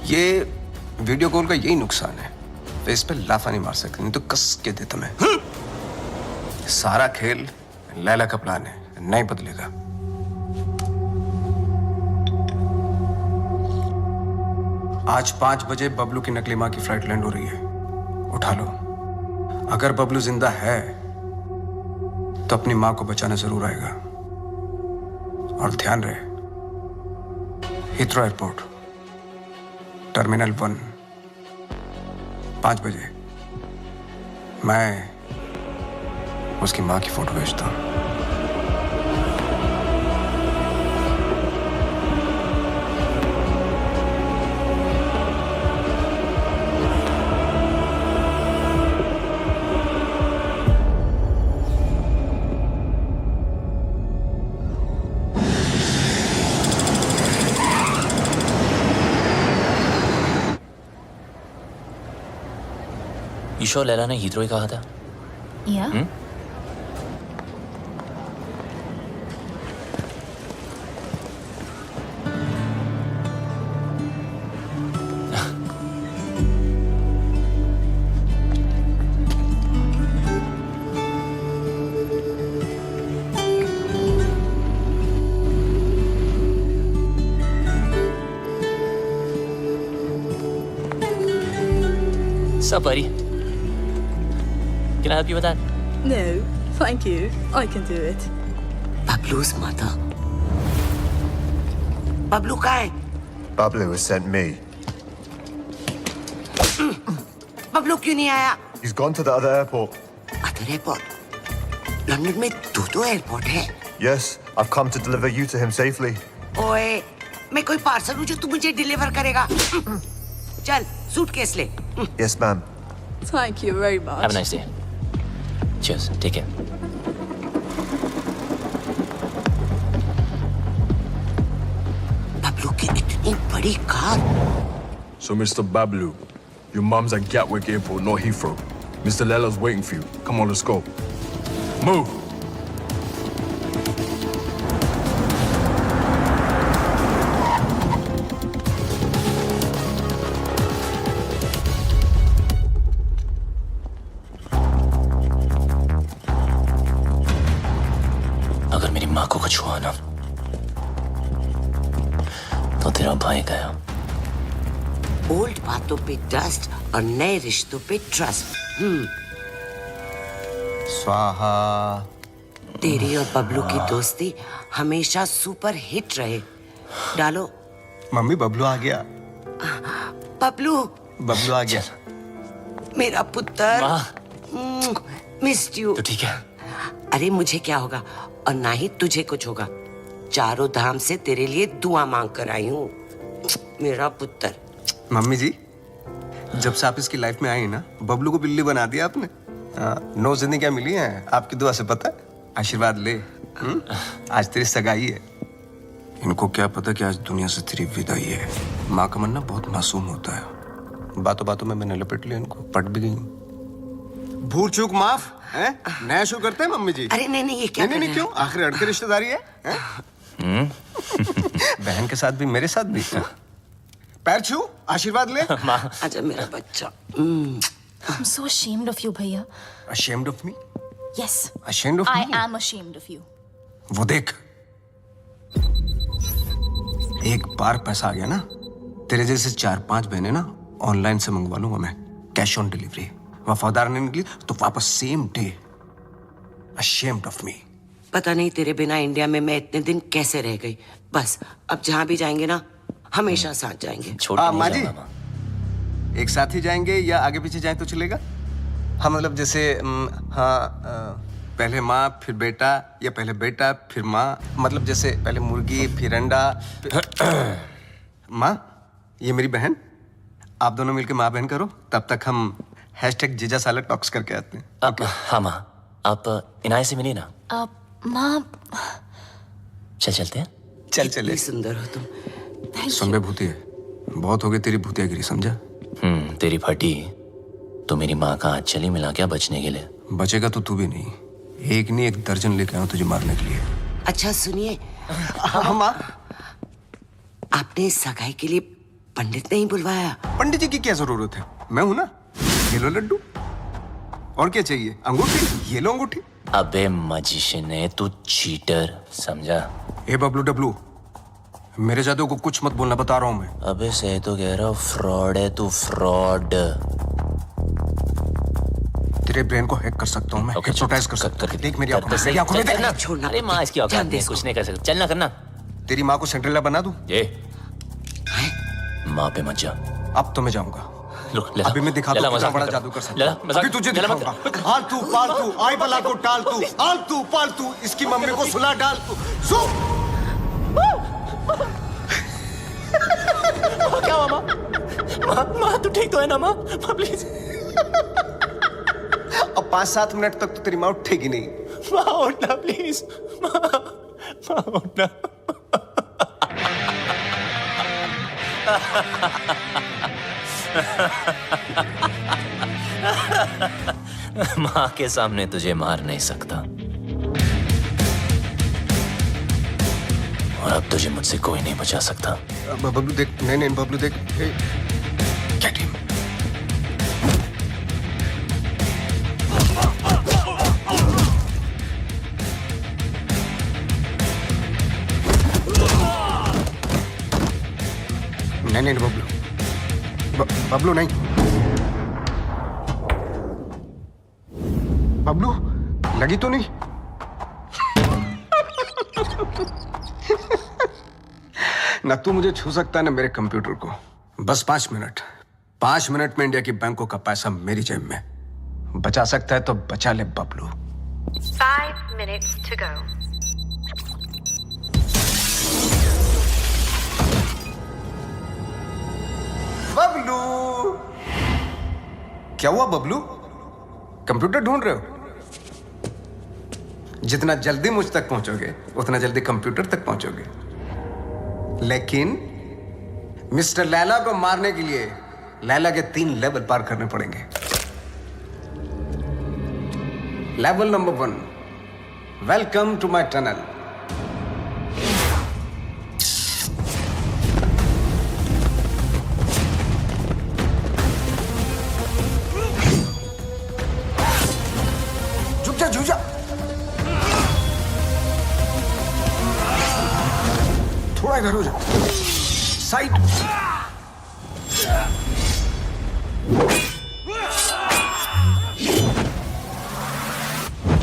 ये वीडियो कॉल का यही नुकसान है, तो इस पे लाफा नहीं मार सकते, नहीं तो कस के दे तुम्हें। सारा खेल लैला का प्लान है, नहीं बदलेगा। आज 5 बजे बबलू की नकली मां की फ्लाइट लैंड हो रही है, उठा लो। अगर बबलू जिंदा है तो अपनी मां को बचाना जरूर आएगा। और ध्यान रहे, हीथ्रो एयरपोर्ट, टर्मिनल 1, 5 बजे मैं उसकी मां की फोटो भेजता हूं। ईशो लैला ने हीथ्रो ही कहा था। Yeah. Sup, buddy? Can I help you with that? No, thank you. I can do it. Bablu's mother. Bablu कहाँ है? Bablu has sent me. Bablu क्यों नहीं आया? He's gone to the other airport. Other airport? London में 2 airport है। Yes, I've come to deliver you to him safely. ओए, मैं कोई पार्सल हूँ जो तू मुझे डिलीवर करेगा। चल, सूटकेस ले। Yes, ma'am. Thank you very much. Have a nice day. Cheers. Take care. Bablu की इतनी बड़ी car. So, Mr. Bablu, your mum's at Gatwick Airport, not Heathrow. Mr. Lella's waiting for you. Come on, let's go. Move! अगर मेरी माँ को कुछ हुआ ना तो तेरा भाई गया। ओल्ड बातों पे डस्ट और नए रिश्तों पे ट्रस्ट। स्वाहा। तेरी और बबलू की दोस्ती हमेशा सुपर हिट रहे। डालो। मम्मी, बबलू आ गया। बबलू। बबलू आ गया। मेरा पुत्र। Missed you. तो ठीक है। अरे मुझे क्या होगा और ना ही तुझे कुछ होगा। चारों धाम से तेरे लिए दुआ मांग कर आई हूँ, मेरा पुत्र। मम्मी जी, जब से आप इसकी लाइफ में आई ना, बबलू को बिल्ली बना दिया आपने। 9 जिंदगियां मिली हैं आपकी दुआ से, पता है? आशीर्वाद ले। आज तेरी सगाई है। इनको क्या पता कि आज दुनिया से तेरी विदाई है। माँ का मन ना बहुत मासूम होता है। बातों बातों में मैंने लपेट लिया इनको, पट भी गई। भूल चूक माफ है? नया शुरू करते हैं मम्मी जी। अरे नहीं ये क्या? नहीं क्यों? आखिर अड़के रिश्तेदारी है? बहन के साथ भी मेरे साथ भी। पैर छू, आशीर्वाद ले। आजा मेरा बच्चा। I'm so ashamed of you, भैया। Ashamed of me? Yes. Ashamed of me? I am ashamed of you. वो देख, एक बार पैसा आ गया ना, तेरे जैसे 4-5 बहनें ना ऑनलाइन से मंगवा लूंगा मैं, कैश ऑन डिलीवरी। वफादार नहीं निकली तो वापस same day. Ashamed of me. पता नहीं तेरे बिना इंडिया में मैं इतने दिन कैसे रह गई। बस अब जहाँ भी जाएंगे ना, हमेशा साथ जाएंगे। माँ जी, एक साथ ही जाएंगे या आगे पीछे जाए तो चलेगा? हाँ, मतलब जैसे पहले माँ फिर बेटा, या पहले बेटा फिर माँ, मतलब जैसे पहले मुर्गी फिर अंडा। माँ, ये मेरी बहन, आप दोनों मिलकर माँ बहन करो, तब तक हम #जीजा साला टॉक्स करके आते हैं। हाँ माँ, आप इनाय से मिली ना? माँ, चलते हैं। चल चले। सुंदर हो तुम। सुन बे भूतिया, बहुत हो गई तेरी भूतियागिरी, समझा? तेरी फटी तो मेरी माँ का हाथ चली मिला क्या बचने के लिए? बचेगा तो तू भी नहीं, एक नहीं 1 दर्जन लेके आऊं तुझे मारने के लिए। अच्छा सुनिए, हाँ माँ। आपने सगाई के लिए पंडित नहीं बुलवाया? पंडित जी की क्या जरूरत है, मैं हूं ना। ये लो लड्डू, और क्या चाहिए? अंगूठी, ये लो अंगूठी। अबे मजिशियन है तू, चीटर, समझा? ए बबलू डब्लू, मेरे जादू को कुछ मत बोलना, बता रहा हूं मैं। अबे सही तो कह रहा हूँ, फ्रॉड है तू, फ्रॉड। तेरे ब्रेन को हैक कर सकता हूँ मैं, हिप्नोटाइज कर सकता हूँ। देख मेरी आंखों में, मेरी आंखों में देख। छोड़ना। अरे माँ इसकी औकात नहीं है, कुछ नहीं कर सकता, चलना करना। तेरी माँ को सिंड्रेला बना दूं? ये माँ पे मत जा। अब तो मैं जाऊंगा। अभी मैं दिखा दूं कितना बड़ा जादू कर सकता हूं। अभी तुझे दिखाऊंगा। आलतू पालतू आई बला को टाल तू, आलतू पालतू इसकी मम्मी को सुला डाल तू। क्या हुआ माँ? माँ तू ठीक तो है ना माँ? प्लीज। अब 5-7 मिनट तक तो तेरी माँ उठेगी नहीं। माँ उठना प्लीज, माँ उठना। माँ के सामने तुझे मार नहीं सकता, और अब तुझे मुझसे कोई नहीं बचा सकता। बबलू देख, नहीं बबलू देख, गेट हिम। नहीं बबलू, बबलू नहीं। बबलू लगी तो नहीं? ना तू मुझे छू सकता है ना मेरे कंप्यूटर को। बस 5 मिनट, 5 मिनट में इंडिया की बैंकों का पैसा मेरी जेब में। बचा सकता है तो बचा ले Bablu. 5 minutes to go. Bablu, क्या हुआ बबलू? कंप्यूटर ढूंढ रहे हो? जितना जल्दी मुझ तक पहुंचोगे उतना जल्दी कंप्यूटर तक पहुंचोगे। लेकिन मिस्टर लैला को मारने के लिए लैला के 3 लेवल पार करने पड़ेंगे। Level number 1, welcome to my tunnel. झुक जा, थोड़ा इधर हो जा, साइड।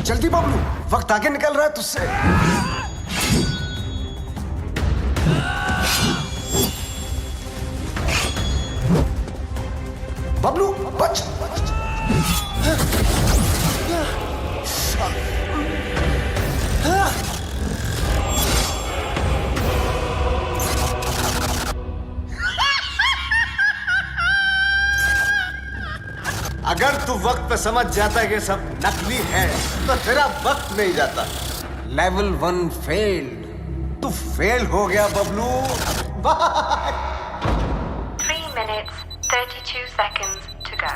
जल्दी बबलू, वक्त आगे निकल रहा है तुझसे। बबलू बच। अगर तू वक्त पे समझ जाता है कि सब नकली है तो तेरा वक्त नहीं जाता। लेवल 1 फेल्ड, तू फेल हो गया Bablu. Bye. 3 minutes 32 seconds to go.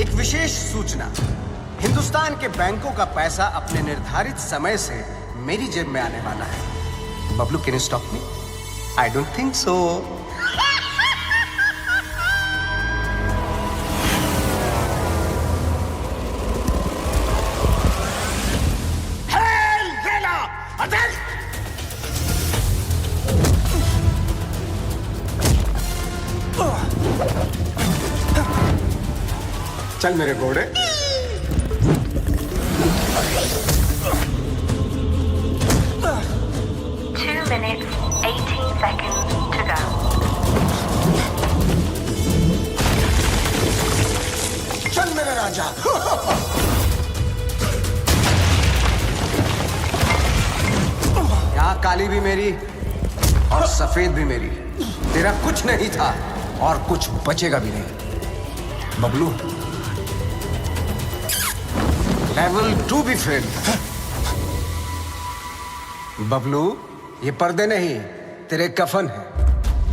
एक विशेष सूचना, हिंदुस्तान के बैंकों का पैसा अपने निर्धारित समय से मेरी जेब में आने वाला है। Bablu, can you stop me? I don't think so. Hey, Lena! Attack! चल मेरे घोड़े। Two minutes 18 seconds to go. चल मेरे राजा। यहाँ काली भी मेरी और सफेद भी मेरी। तेरा कुछ नहीं था और कुछ बचेगा भी नहीं। बबलू, लेवल 2 भी फेल। बबलू, ये पर्दे नहीं, तेरे कफन है।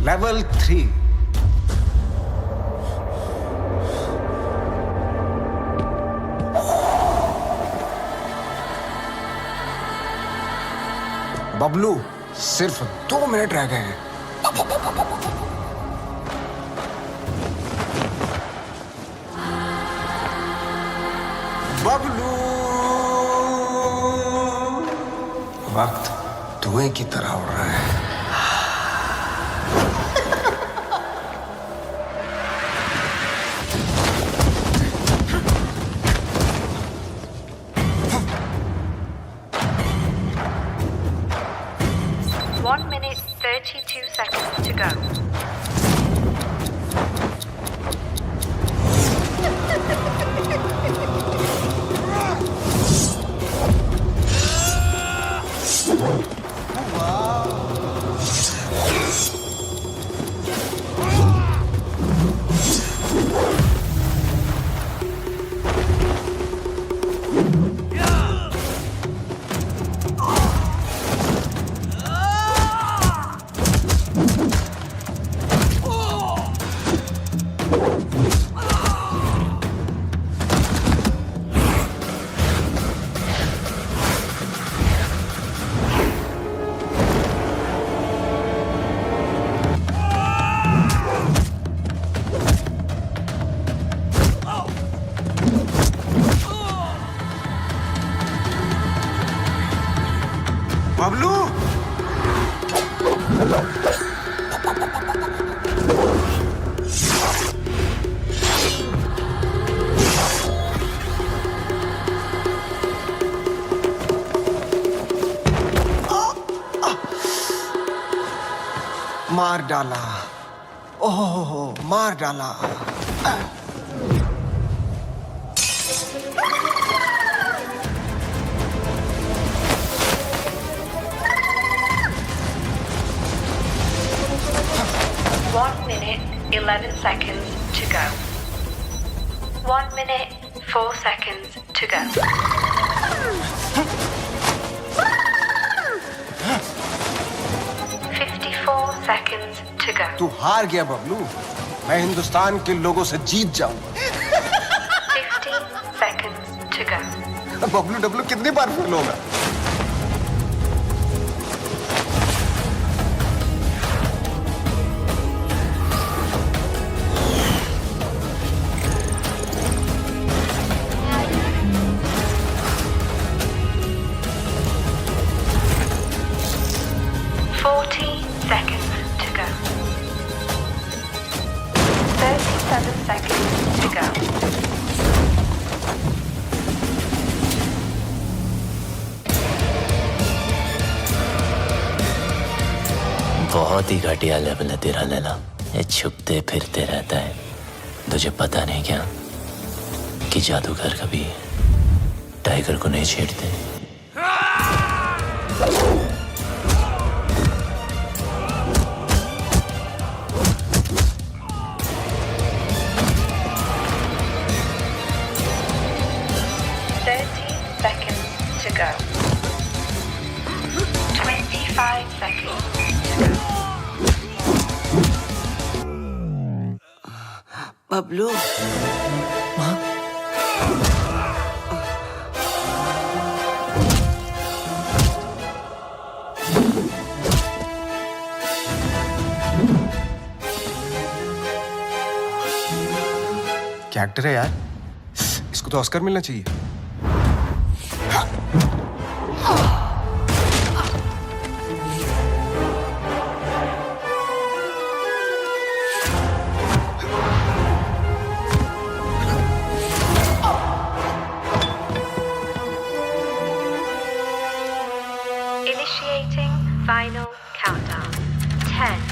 लेवल 3। बबलू, सिर्फ 2 मिनट रह गए हैं। बबलू, वक्त धुएं की तरह उड़ रहा है। One minute, 32 seconds to go. Bablu, मार डाला। ओहो, मार डाला। One minute, 11 seconds to go. 1 minute, 4 seconds to go. Seconds to go. तू हार गया बबलू। मैं हिंदुस्तान के लोगों से जीत जाऊं। 15 seconds to go. Bablu Dablu कितनी बार फेल होगा? बहुत ही घटिया लेवल है तेरा लैला। ये छुपते फिरते रहता है। तुझे पता नहीं क्या कि जादूगर कभी टाइगर को नहीं छेड़ते। बबलू, क्या एक्टर है यार, इसको तो ऑस्कर मिलना चाहिए। Initiating final countdown. 10,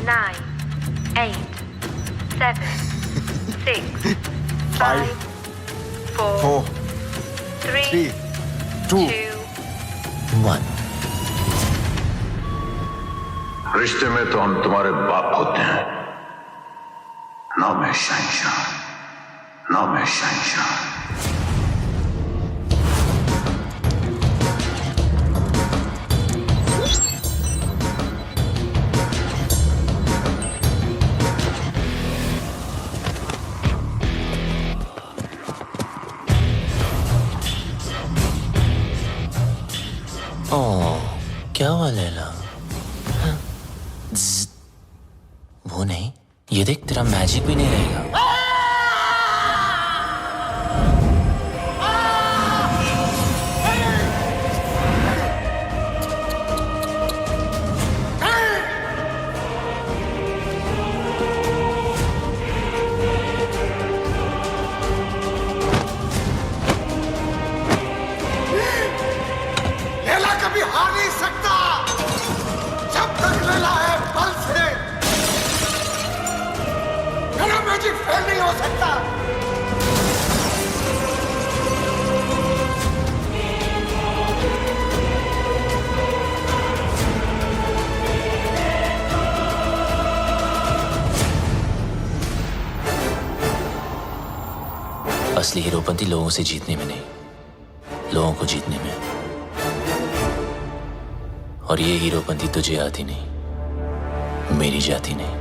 9, 8, 7, 6, 5, 4, 3, 2, 1। रिश्ते में तो हम तुम्हारे बाप होते हैं, ना मैं शहंशाह, ना मैं शहंशाह। ओह, क्या हुआ लैला? हाँ? ज़्ज़। वो नहीं, ये देख तेरा मैजिक भी नहीं रहेगा। लैला कभी हार नहीं सकता जब तक लैला है पल्स है। मेरा मैजिक फेल नहीं हो सकता। असली हीरोपंती लोगों से जीतने में नहीं, लोगों को जीतने में। और ये हीरोपंती तुझे आती नहीं, मेरी जाती नहीं।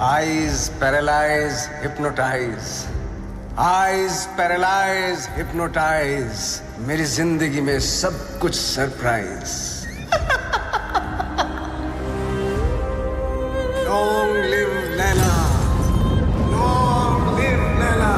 Eyes paralyze, hypnotize. Eyes paralyze, hypnotize. मेरी जिंदगी में सब कुछ surprise. Long live Laila. Long live Laila.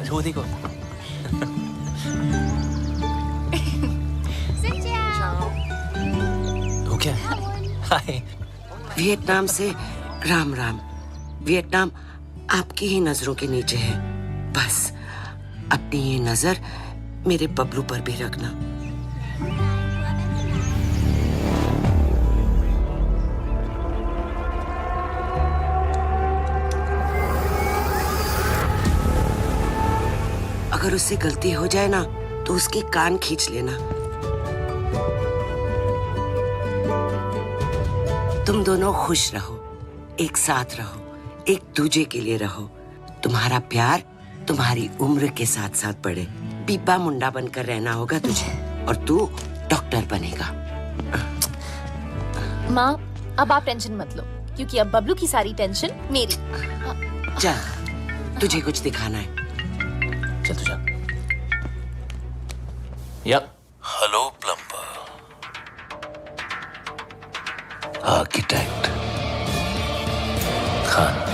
वो देखो। वो क्या? हाय। वियतनाम से राम राम। वियतनाम आपकी ही नजरों के नीचे है। बस अपनी ये नजर मेरे बबलू पर भी रखना। अगर उससे गलती हो जाए ना तो उसकी कान खींच लेना। तुम दोनों खुश रहो, एक साथ रहो, एक दूजे के लिए रहो। तुम्हारा प्यार तुम्हारी उम्र के साथ साथ बढ़े। बीबा मुंडा बनकर रहना होगा तुझे और तू डॉक्टर बनेगा। माँ, अब आप टेंशन मत लो क्योंकि अब बबलू की सारी टेंशन मेरी। चल, तुझे कुछ दिखाना है। चल तू जा। Yup. Hello plumber, architect Khan.